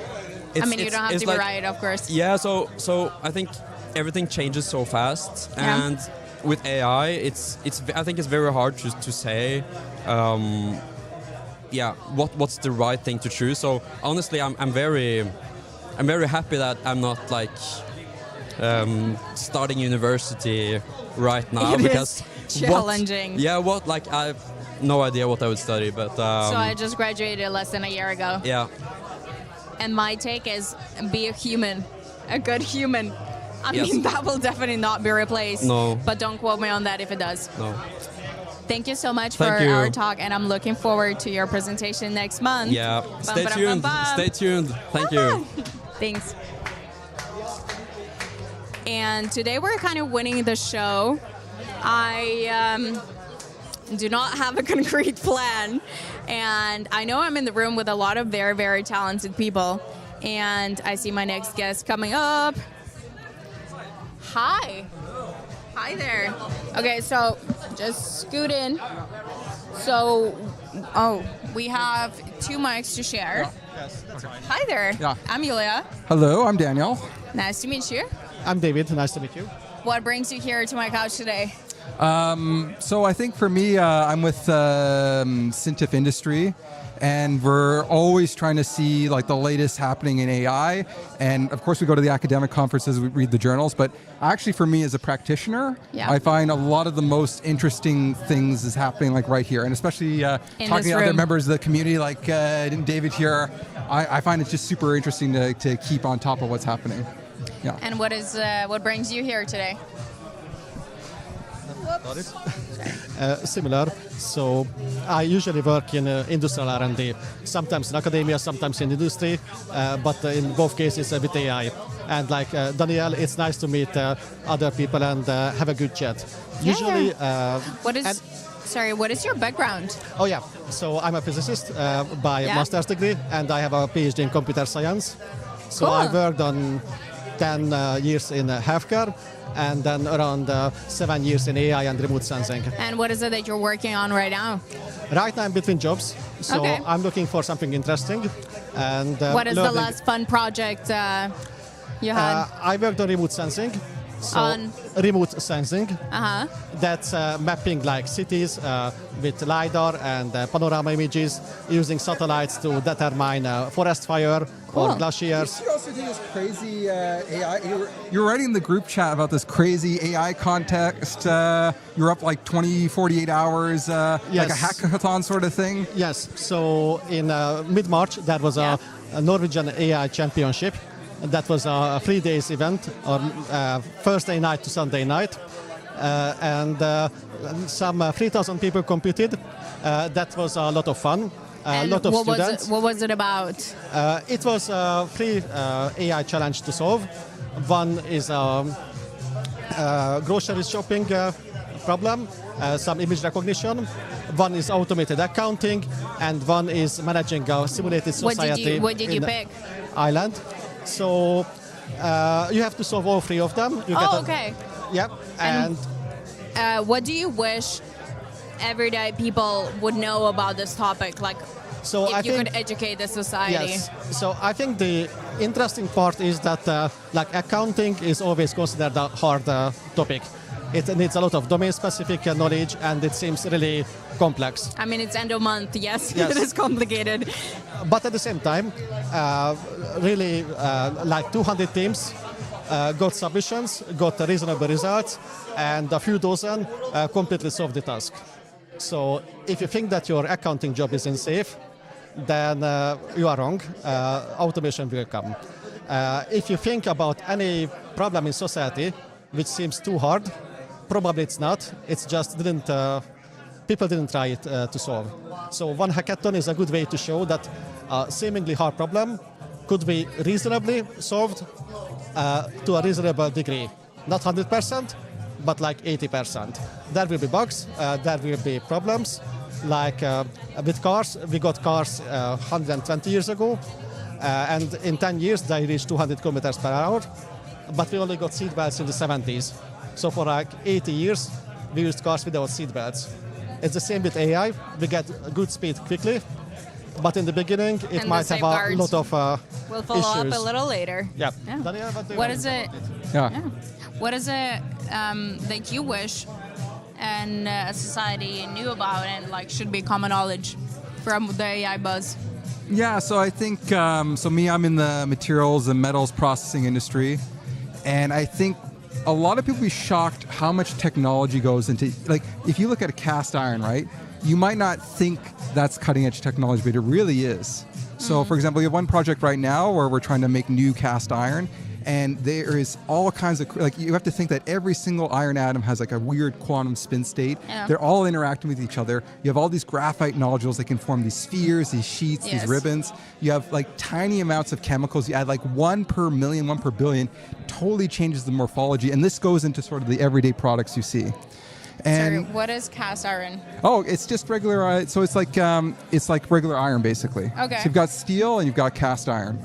I mean, you don't have to be right, of course. Yeah, so I think everything changes so fast, and with AI, I think it's very hard to say, what's the right thing to choose. So honestly, I'm very happy that I'm not starting university right now, because challenging. I have no idea what I would study, but so I just graduated less than a year ago. Yeah. And my take is be a human, a good human. I mean, that will definitely not be replaced. No. But don't quote me on that if it does. No. Thank you so much for our talk, and I'm looking forward to your presentation next month. Yeah. Stay tuned. Stay tuned. Thank you. Thanks. And today we're kind of winning the show. I do not have a concrete plan, and I know I'm in the room with a lot of very, very talented people, and I see my next guest coming up. Hi. Hi there. Okay, so just scoot in. So, we have 2 mics to share. Yes, that's fine. Hi there. Yeah. I'm Julia. Hello, I'm Daniel. Nice to meet you. I'm David. Nice to meet you. What brings you here to my couch today? So I think for me, I'm with Cintiq Industry, and we're always trying to see the latest happening in AI. And of course, we go to the academic conferences, we read the journals. But actually, for me as a practitioner, I find a lot of the most interesting things is happening right here, and especially talking to other members of the community, like David here. I find it just super interesting to keep on top of what's happening. Yeah. And what brings you here today? Similar. So I usually work in industrial R&D, sometimes in academia, sometimes in industry, but in both cases with AI. And Daniel, it's nice to meet other people and have a good chat. Yeah. Usually... what is your background? Oh yeah, so I'm a physicist by master's degree, and I have a PhD in computer science. So I worked on 10 years in healthcare, and then around 7 years in AI and remote sensing. And what is it that you're working on right now? Right now I'm between jobs, so I'm looking for something interesting. And what is the last fun project you had? I worked on remote sensing. Remote sensing. That's mapping cities with LiDAR and panorama images using satellites to determine forest fire or glaciers. You also do this crazy AI. You were writing in the group chat about this crazy AI contest. You're up 48 hours, like a hackathon sort of thing. Yes. So in mid-March, there was a Norwegian AI championship. That was a 3 days event, on Thursday night to Sunday night, and some 3,000 people competed. That was a lot of fun. A lot of students. What was it about? It was a free AI challenge to solve. One is grocery shopping problem, some image recognition. One is automated accounting, and one is managing a simulated society. What did you pick? Ireland. So you have to solve all 3 of them. Okay. Yep. And what do you wish everyday people would know about this topic? If you could educate the society. Yes. So I think the interesting part is that accounting is always considered a hard topic. It needs a lot of domain-specific knowledge, and it seems really complex. I mean, it's end of month, yes. It is complicated. But at the same time, really 200 teams got submissions, got reasonable results, and a few dozen completely solved the task. So if you think that your accounting job is unsafe, then you are wrong. Automation will come. If you think about any problem in society which seems too hard, probably it's not. It's just people didn't try it to solve. So one hackathon is a good way to show that a seemingly hard problem could be reasonably solved to a reasonable degree. Not 100%, but like 80%. There will be bugs, there will be problems. Like with cars, we got cars 120 years ago, and in 10 years they reached 200 kilometers per hour, but we only got seatbelts in the 70s. So for like 80 years, we used cars without seatbelts. It's the same with AI. We get good speed quickly, but in the beginning, it And might the have a lot of We'll follow issues. up a little later. Yeah. Yeah. do What you is think it? about Yeah. What is it that you wish and society knew about and like should be common knowledge from the AI buzz? Yeah, so I think, I'm in the materials and metals processing industry, and I think a lot of people be shocked how much technology goes into, like, if you look at a cast iron, right, you might not think that's cutting edge technology, but it really is. So, for example, we have one project right now where we're trying to make new cast iron, and there is all kinds of, like, you have to think that every single iron atom has like a weird quantum spin state. Yeah. They're all interacting with each other. You have all these graphite nodules that can form these spheres, these sheets, Yes. these ribbons. You have like tiny amounts of chemicals. You add like 1 per million, 1 per billion, totally changes the morphology. And this goes into sort of the everyday products you see. And Sorry, what is cast iron? oh, it's just regular. So it's like regular iron basically. Okay. So you've got steel and you've got cast iron.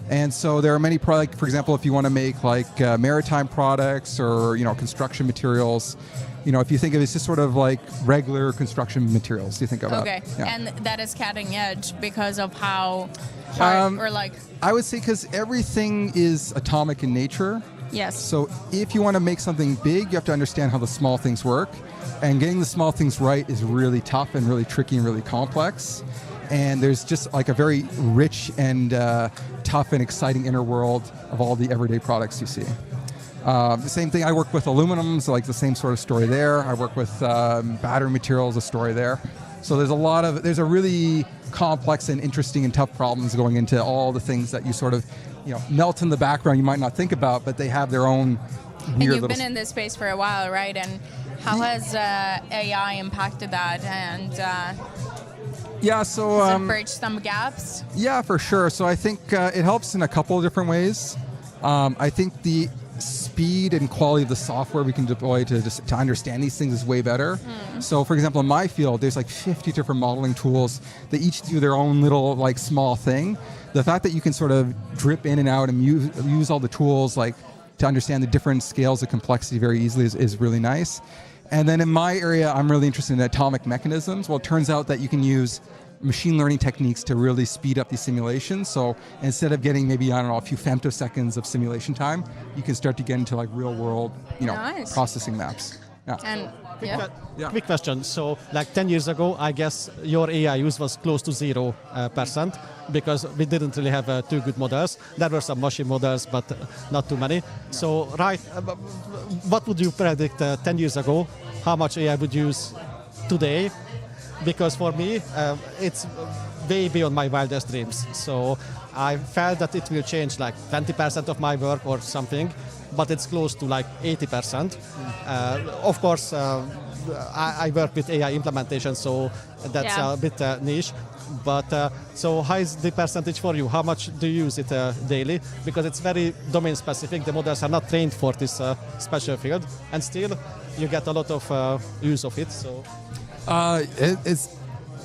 And so there are many products, for example, if you want to make like maritime products or, construction materials, if you think of it, it's just sort of like regular construction materials you think about. Okay, Yeah. and that is cutting edge because of how hard or like, I would say because everything is atomic in nature. yes. So if you want to make something big, you have to understand how the small things work. And getting the small things right is really tough and really tricky and really complex. And there's just like a very rich and tough and exciting inner world of all the everyday products you see. The same thing, I work with aluminum, so like the same sort of story there. I work with battery materials, a story there. So there's a really complex and interesting and tough problems going into all the things that you sort of, melt in the background you might not think about, but they have their own weird And you've little... been in this space for a while, right? And how has AI impacted that and Yeah, so... has it bridged some gaps? Yeah, for sure. So I think it helps in a couple of different ways. I think the speed and quality of the software we can deploy to understand these things is way better. So for example, in my field, there's like 50 different modeling tools. They each do their own little like small thing. The fact that you can sort of drip in and out and use all the tools like to understand the different scales of complexity very easily is really nice. And then in my area, I'm really interested in atomic mechanisms. Well, it turns out that you can use machine learning techniques to really speed up these simulations. So instead of getting maybe, I don't know, a few femtoseconds of simulation time, you can start to get into like real world, Nice. processing maps. Yeah. And Quick question. So, like 10 years ago, I guess your AI use was close to 0% because we didn't really have two good models. There were some machine models, but not too many. So, what would you predict 10 years ago? How much AI would you use today? Because for me, it's way beyond my wildest dreams. So, I felt that it will change like 20% of my work or something, but it's close to like 80%. Of course, I work with AI implementation, so that's a bit niche. But so how is the percentage for you? How much do you use it daily? Because it's very domain specific. The models are not trained for this special field, and still you get a lot of use of it. So It's,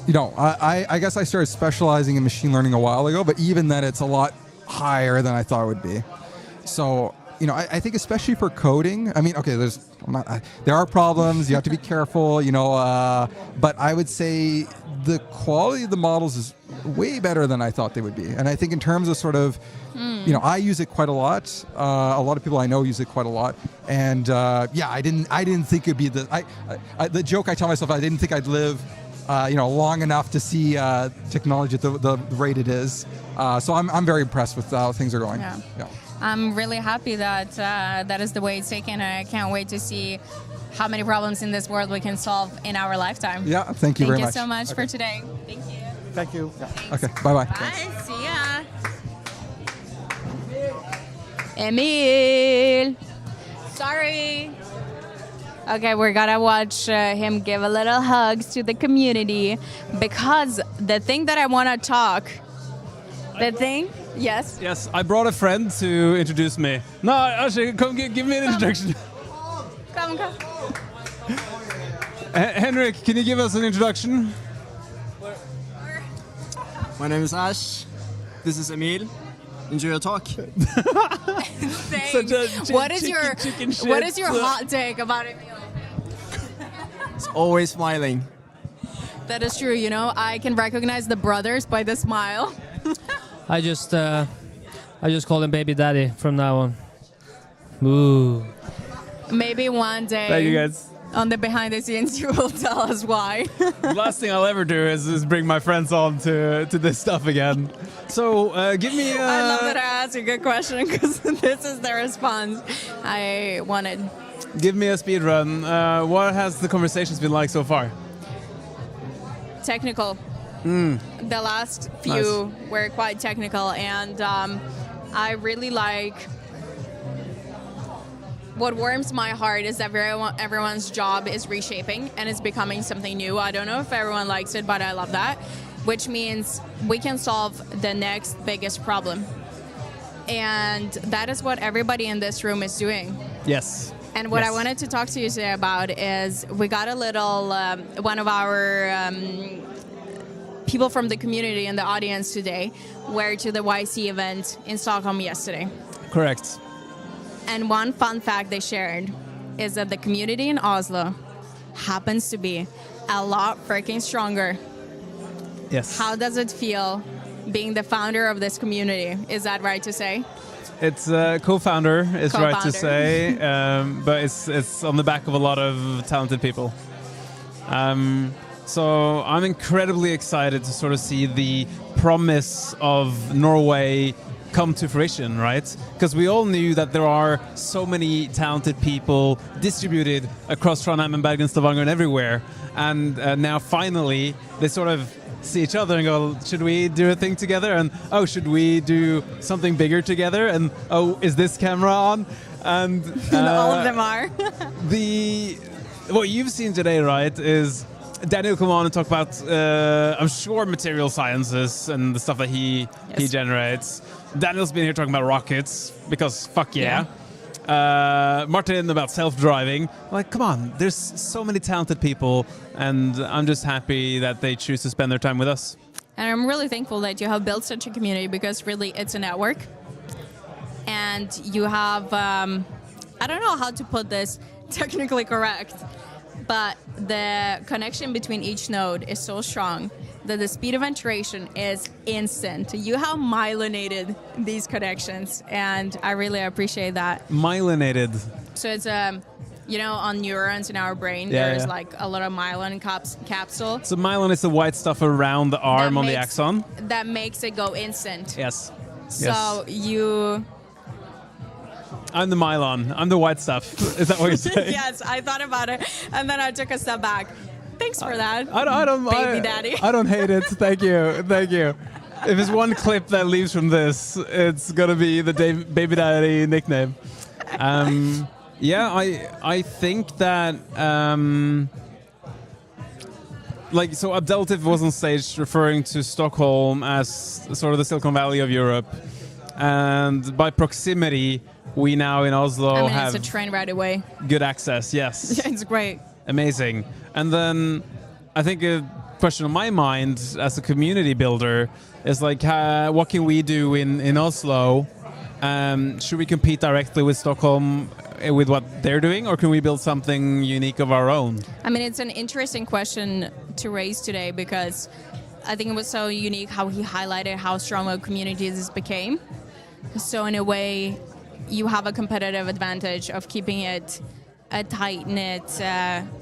I guess I started specializing in machine learning a while ago, but even then it's a lot higher than I thought it would be. So, I think especially for coding, I mean, okay, there are problems, you have to be careful, but I would say the quality of the models is way better than I thought they would be. And I think in terms of sort of, I use it quite a lot. A lot of people I know use it quite a lot. And I didn't think it'd be the joke I tell myself, I didn't think I'd live long enough to see technology at the rate it is. So I'm very impressed with how things are going. Yeah. Yeah. I'm really happy that that is the way it's taken, and I can't wait to see how many problems in this world we can solve in our lifetime. Yeah, thank you very much. Thank you so much for today. Thank you. Thank you. Okay, bye-bye. Bye. See ya. Emil. Sorry. Okay, we're gonna watch him give a little hugs to the community because the thing that I want to talk. The thing? Yes. Yes, I brought a friend to introduce me. No, actually, come give me an introduction. Come. Henrik, can you give us an introduction? My name is Ash. This is Emil. Enjoy your talk. What is your hot take about Emil? It's always smiling. That is true. You know, I can recognize the brothers by the smile. I just call him baby daddy from now on. Ooh. Maybe one day. Thank you guys. On the behind the scenes, you will tell us why. The last thing I'll ever do is bring my friends on to this stuff again. So give me. I love that I asked a good question because this is the response I wanted. Give me a speed run. What has the conversations been like so far? Technical. The last few were quite technical, and I really like. What warms my heart is that everyone's job is reshaping and it's becoming something new. I don't know if everyone likes it, but I love that, which means we can solve the next biggest problem. And that is what everybody in this room is doing. Yes. And what I wanted to talk to you today about is we got a little, one of our people from the community in the audience today were to the YC event in Stockholm yesterday. Correct. And one fun fact they shared is that the community in Oslo happens to be a lot freaking stronger. Yes. How does it feel being the founder of this community? Is that right to say? It's co-founder, is right to say, but it's on the back of a lot of talented people. So I'm incredibly excited to sort of see the promise of Norway come to fruition, right? Because we all knew that there are so many talented people distributed across Trondheim and Bergen, Stavanger and everywhere. And now finally they sort of see each other and go, should we do a thing together? And oh, should we do something bigger together? And oh, is this camera on? And all of them are. What you've seen today, right, is Daniel come on and talk about, I'm sure, material sciences and the stuff that he generates. Daniel's been here talking about rockets, because fuck yeah. Martin about self-driving. Like, come on, there's so many talented people, and I'm just happy that they choose to spend their time with us. And I'm really thankful that you have built such a community, because really it's a network. And you have, I don't know how to put this technically correct, but the connection between each node is so strong that the speed of iteration is instant. You have myelinated these connections, and I really appreciate that. Myelinated. So it's, you know, on neurons in our brain, there's like a lot of myelin capsule. So myelin is the white stuff around the arm on the axon? That makes it go instant. Yes. So you... I'm the myelin. I'm the white stuff. Is that what you're saying? Yes, I thought about it, and then I took a step back. Thanks for that, baby daddy. I don't hate it. Thank you. Thank you. If there's one clip that leaves from this, it's going to be the baby daddy nickname. Yeah, I think that... so Abdeltif was on stage referring to Stockholm as sort of the Silicon Valley of Europe. And by proximity, we now in Oslo have... it's a train right away. Good access, yes. It's great. Amazing. And then I think a question on my mind as a community builder is like, what can we do in Oslo? Should we compete directly with Stockholm with what they're doing, or can we build something unique of our own? I mean, it's an interesting question to raise today, because I think it was so unique how he highlighted how strong a community this became. So in a way, you have a competitive advantage of keeping it a tight-knit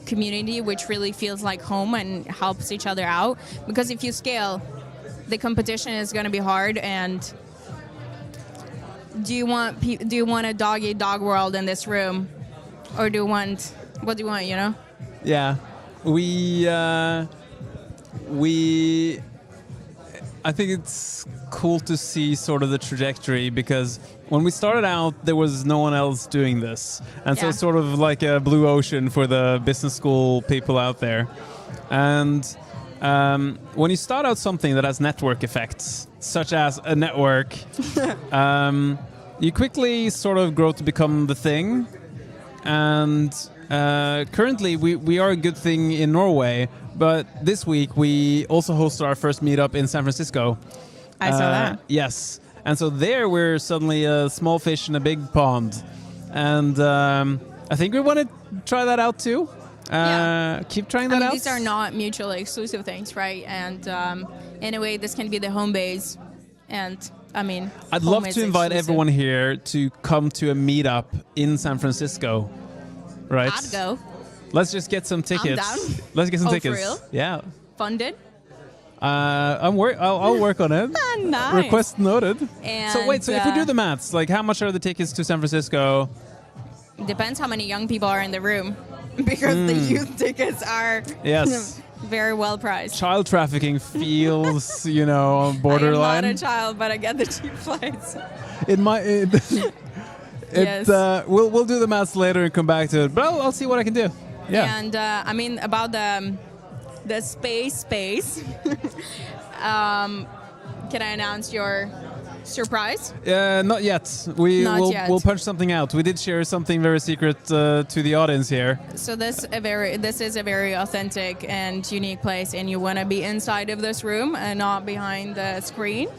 community, which really feels like home and helps each other out. Because if you scale, the competition is going to be hard, and do you want a dog eat dog world in this room, or what do you want? You know? Yeah, I think it's cool to see sort of the trajectory, because when we started out, there was no one else doing this. And so it's sort of like a blue ocean for the business school people out there. And when you start out something that has network effects, such as a network, you quickly sort of grow to become the thing. And currently, we are a good thing in Norway. But this week, we also hosted our first meetup in San Francisco. I saw that. Yes. And so there, we're suddenly a small fish in a big pond. And I think we want to try that out too. Keep trying that out. These are not mutually exclusive things, right? And in a way, this can be the home base. And I'd love to invite everyone here to come to a meetup in San Francisco. Right? I'd go. Let's just get some tickets. I'm down. Let's get some tickets. For real? Yeah. Funded? I'll work on it. Nice. Request noted. And, so wait, if we do the maths, like how much are the tickets to San Francisco? Depends how many young people are in the room, because the youth tickets are very well priced. Child trafficking feels, borderline. I'm not a child, but I get the cheap flights. We'll do the maths later and come back to it, but I'll see what I can do. Yeah. And about the space. Can I announce your surprise? Not yet. We'll punch something out. We did share something very secret to the audience here. So this is a very authentic and unique place, and you want to be inside of this room and not behind the screen.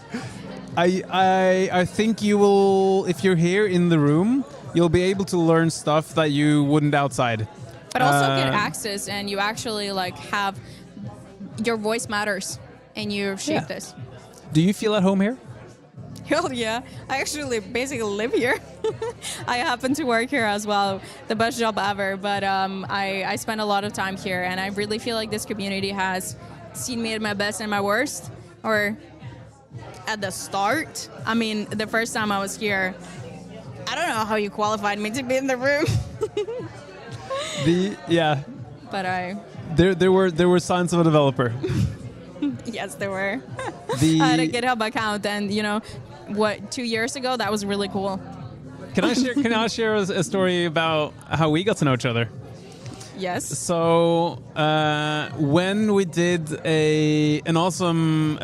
I think you will, if you're here in the room, you'll be able to learn stuff that you wouldn't outside. But also get access, and you actually have your voice matters, and you shape this. Do you feel at home here? Hell yeah. I actually basically live here. I happen to work here as well. The best job ever. But I spend a lot of time here, and I really feel like this community has seen me at my best and my worst. Or at the start. The first time I was here, I don't know how you qualified me to be in the room. But there were signs of a developer. Yes, there were. I had a GitHub account, and 2 years ago, that was really cool. Can I share a story about how we got to know each other? Yes. So when we did an awesome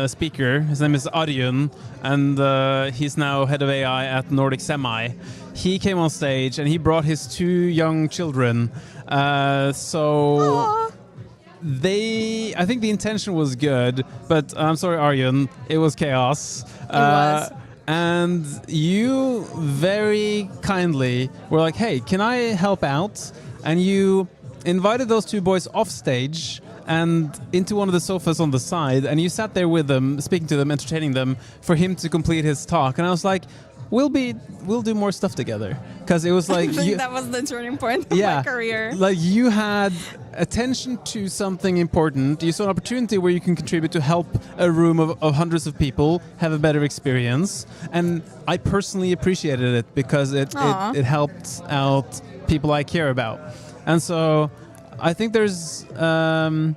speaker, his name is Arjun, and he's now head of AI at Nordic Semi. He came on stage and he brought his 2 young children. I think the intention was good, but I'm sorry, Arjun, it was chaos. It was. And you very kindly were like, hey, can I help out? And you invited those 2 boys off stage and into one of the sofas on the side, and you sat there with them, speaking to them, entertaining them, for him to complete his talk. And I was like, we'll do more stuff together, because it was like I think that was the turning point of my career. Like, you had attention to something important. You saw an opportunity where you can contribute to help a room of hundreds of people have a better experience, and I personally appreciated it because it helped out people I care about. And so I think there's not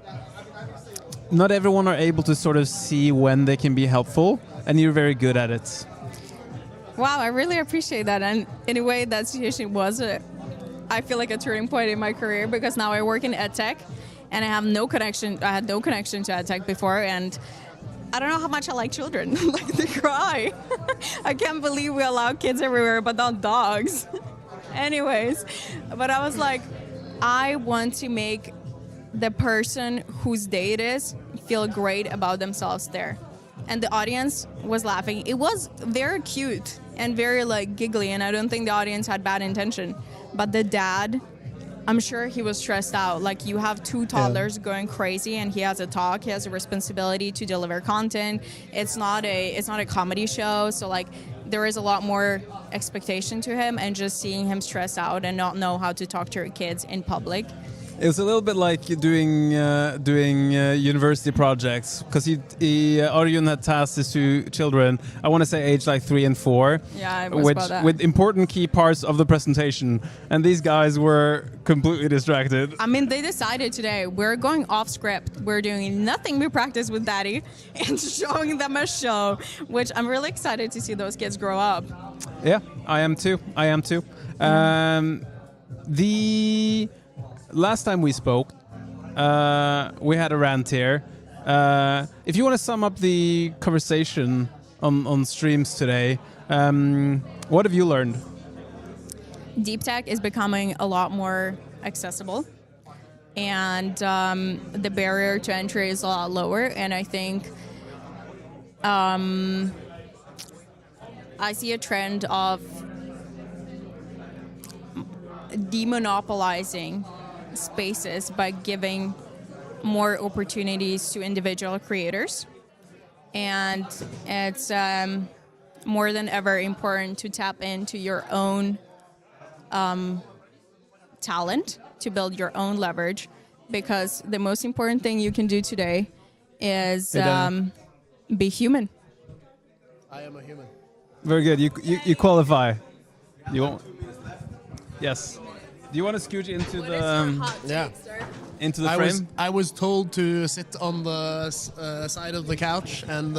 everyone are able to sort of see when they can be helpful, and you're very good at it. Wow, I really appreciate that. And in a way, that situation was, I feel like, a turning point in my career, because now I work in edtech, and I had no connection to edtech before, and I don't know how much I like children. Like, they cry. I can't believe we allow kids everywhere, but not dogs. Anyways, but I was like, I want to make the person whose day it is feel great about themselves there. And the audience was laughing. It was very cute and very giggly, and I don't think the audience had bad intention. But the dad, I'm sure he was stressed out. Like, you have 2 toddlers going crazy, and he has a talk. He has a responsibility to deliver content. It's not a comedy show, so there is a lot more expectation to him, and just seeing him stressed out and not know how to talk to your kids in public It was a little bit like doing university projects, because Arjun had tasked his 2 children, I want to say aged like 3 and 4, Yeah, it was about that. with important key parts of the presentation, and these guys were completely distracted. I mean, they decided today we're going off script. We're doing nothing but practice with Daddy and showing them a show, which I'm really excited to see those kids grow up. Yeah, I am too. The last time we spoke, we had a rant here. If you want to sum up the conversation on streams today, what have you learned? Deep tech is becoming a lot more accessible, and the barrier to entry is a lot lower. And I think I see a trend of demonopolizing spaces by giving more opportunities to individual creators. And it's more than ever important to tap into your own talent, to build your own leverage, because the most important thing you can do today is be human. I am a human. Very good. You qualify. You won't. Yes. Do you want to scooch into into the frame? I was told to sit on the side of the couch and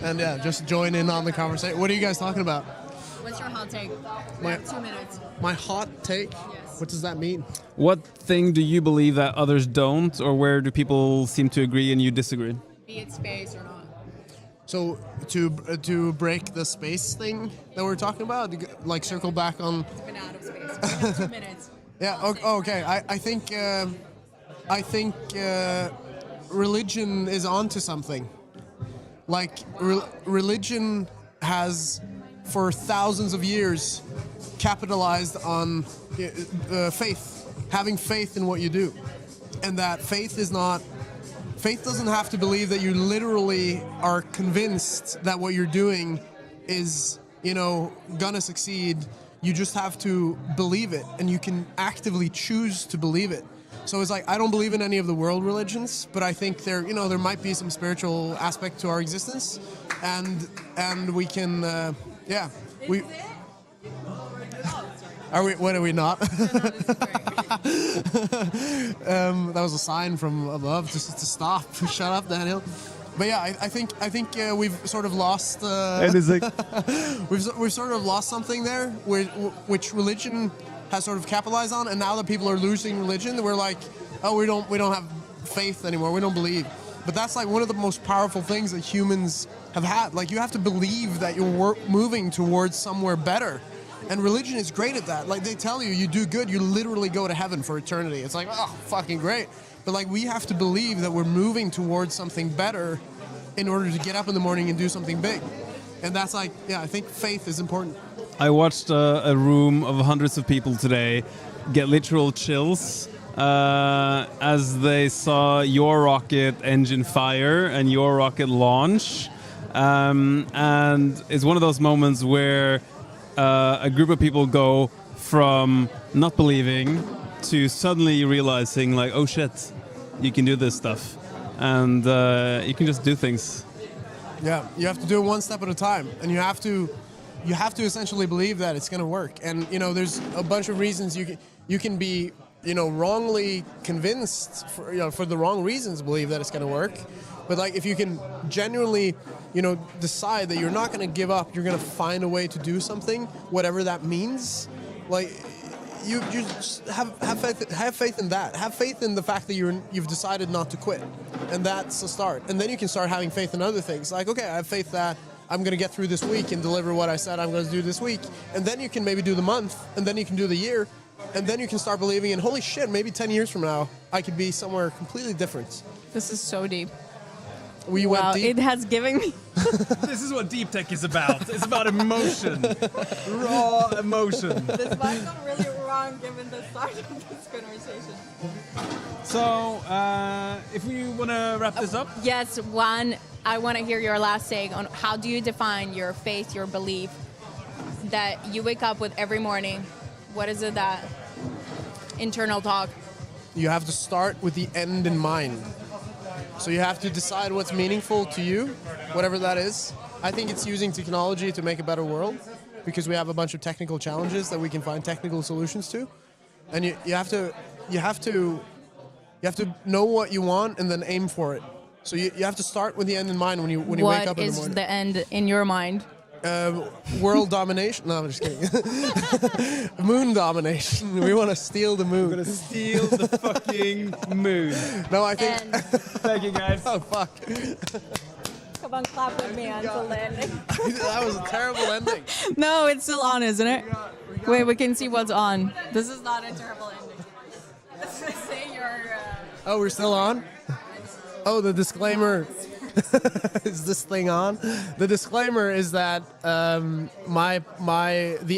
yeah, just join in on the conversation. What are you guys talking about? What's your hot take? We have 2 minutes. My hot take? Yes. What does that mean? What thing do you believe that others don't, or where do people seem to agree and you disagree? Be it space or not. So to break the space thing that we're talking about, like circle back on. It's been out of space. We have 2 minutes. Yeah. Okay. I think religion is onto something. Like religion has, for thousands of years, capitalized on faith, having faith in what you do, and that faith doesn't have to believe that you literally are convinced that what you're doing is, gonna succeed. You just have to believe it, and you can actively choose to believe it. So it's like, I don't believe in any of the world religions, but I think there might be some spiritual aspect to our existence, and we can, we. Are we? What are we not? That was a sign from above to stop. Shut up, Daniel. But yeah, I think we've sort of lost. We've sort of lost something there, which religion has sort of capitalized on, and now that people are losing religion, we're like, oh, we don't have faith anymore. We don't believe. But that's like one of the most powerful things that humans have had. Like, you have to believe that you're moving towards somewhere better. And religion is great at that. Like, they tell you do good, you literally go to heaven for eternity. It's like, oh, fucking great. But like, we have to believe that we're moving towards something better in order to get up in the morning and do something big. And that's like, yeah, I think faith is important. I watched a room of hundreds of people today get literal chills as they saw your rocket engine fire and your rocket launch. And it's one of those moments where a group of people go from not believing to suddenly realizing, like, oh shit, you can do this stuff, and you can just do things. Yeah, you have to do it one step at a time, and you have to essentially believe that it's going to work. And there's a bunch of reasons you can be wrongly convinced for the wrong reasons, believe that it's going to work. But like, if you can genuinely decide that you're not going to give up, you're going to find a way to do something, whatever that means. Like, you just have faith in that. Have faith in the fact that you've decided not to quit, and that's a start. And then you can start having faith in other things. Like, okay, I have faith that I'm going to get through this week and deliver what I said I'm going to do this week. And then you can maybe do the month, and then you can do the year, and then you can start believing in, holy shit, maybe 10 years from now, I could be somewhere completely different. This is so deep. We went deep. It has given me... This is what deep tech is about. It's about emotion. Raw emotion. This might go really wrong given the start of this conversation. So, if we want to wrap this up? Yes, I want to hear your last take on how do you define your faith, your belief that you wake up with every morning. What is it, that internal talk? you have to start with the end in mind. So you have to decide what's meaningful to you, whatever that is. I think it's using technology to make a better world, because we have a bunch of technical challenges that we can find technical solutions to, and you have to know what you want and then aim for it. So you have to start with the end in mind when you wake up in the morning. What is the end in your mind? World domination. No, I'm just kidding. Moon domination. We want to steal the moon. We're gonna steal the fucking moon. No, I think. Thank you, guys. Oh fuck. Come on, clap with me until the ending. That was a terrible ending. No, it's still on, isn't it? Wait, we can see what's on. This is not a terrible ending. Say your. Oh, we're still on? Oh, the disclaimer. Is this thing on? The disclaimer is that the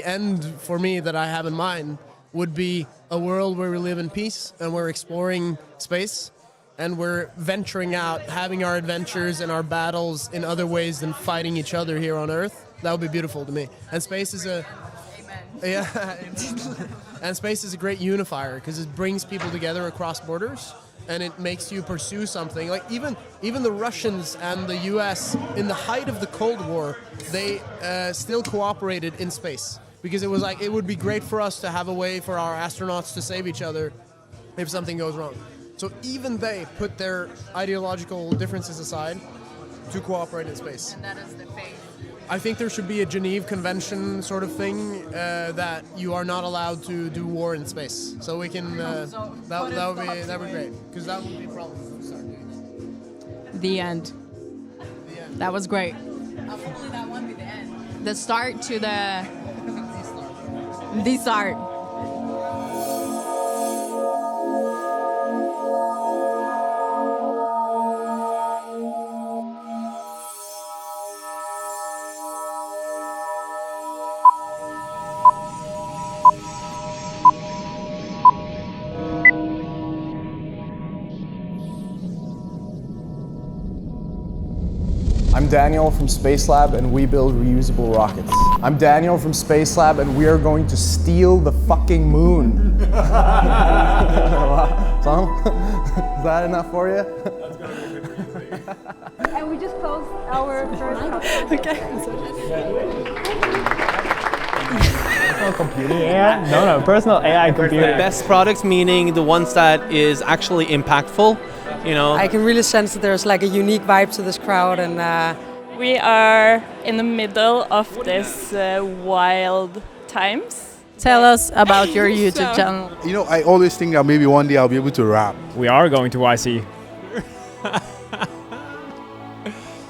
end for me that I have in mind would be a world where we live in peace and we're exploring space and we're venturing out, having our adventures and our battles in other ways than fighting each other here on Earth. That would be beautiful to me. And space is a and space is a great unifier because it brings people together across borders. And it makes you pursue something. Like even the Russians and the US, in the height of the Cold War, they still cooperated in space. Because it was like, it would be great for us to have a way for our astronauts to save each other if something goes wrong. So even they put their ideological differences aside to cooperate in space. And that is the faith. I think there should be a Geneva Convention sort of thing that you are not allowed to do war in space. So we can that would be great, because that would be a problem if we start doing that. The end. That was great. Hopefully that won't be the end. The start to the start. I'm Daniel from Space Lab and we build reusable rockets. I'm Daniel from Space Lab and we are going to steal the fucking moon. Tom, is that enough for you? And we just closed our first Okay. Personal computing AI? No, personal AI computer. Best products meaning the ones that is actually impactful. You know, I can really sense that there's like a unique vibe to this crowd, and we are in the middle of this wild times. Tell us about your YouTube channel. You know, I always think that maybe one day I'll be able to rap. We are going to YC.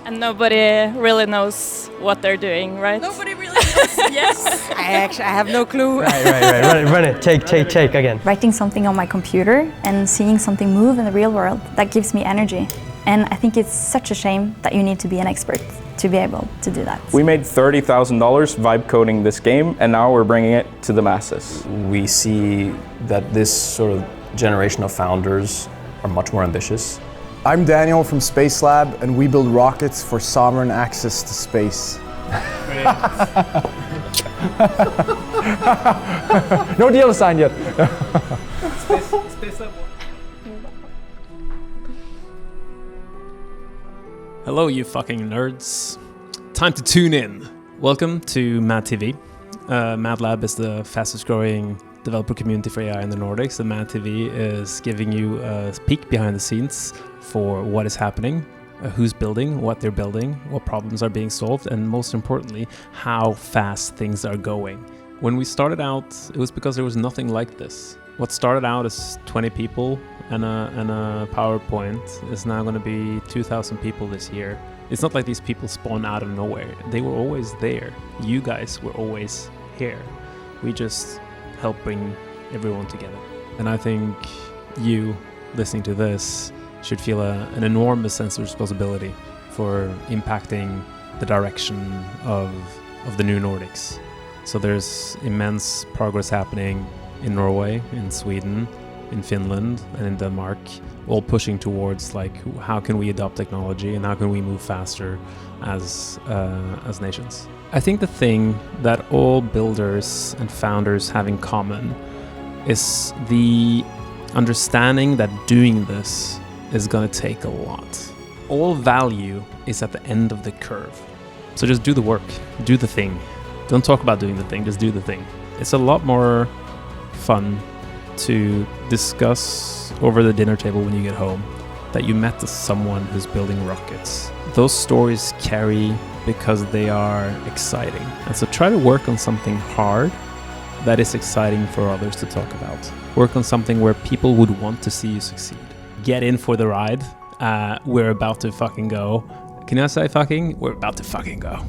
And nobody really knows what they're doing, right? nobody really knows. Yes. I have no clue. Right. Run it. Take again. Writing something on my computer and seeing something move in the real world, that gives me energy. And I think it's such a shame that you need to be an expert to be able to do that. We made $30,000 vibe coding this game, and now we're bringing it to the masses. We see that this sort of generation of founders are much more ambitious. I'm Daniel from Space Lab and we build rockets for sovereign access to space. No deal signed yet. Space Lab. Hello, you fucking nerds. Time to tune in. Welcome to Mad TV. Mad Lab is the fastest growing developer community for AI in the Nordics. And Mad TV is giving you a peek behind the scenes for what is happening, who's building, what they're building, what problems are being solved, and most importantly, how fast things are going. When we started out, it was because there was nothing like this. What started out as 20 people and a PowerPoint is now going to be 2,000 people this year. It's not like these people spawn out of nowhere. They were always there. You guys were always here. We just help bring everyone together. And I think you, listening to this, should feel an enormous sense of responsibility for impacting the direction of the new Nordics. So there's immense progress happening in Norway, in Sweden, in Finland, and in Denmark, all pushing towards like how can we adopt technology and how can we move faster as nations. I think the thing that all builders and founders have in common is the understanding that doing this is gonna take a lot. All value is at the end of the curve. So just do the work, do the thing. Don't talk about doing the thing, just do the thing. It's a lot more fun to discuss over the dinner table when you get home that you met someone who's building rockets. Those stories carry because they are exciting. And so try to work on something hard that is exciting for others to talk about. Work on something where people would want to see you succeed. Get in for the ride. We're about to fucking go. Can I say fucking? We're about to fucking go.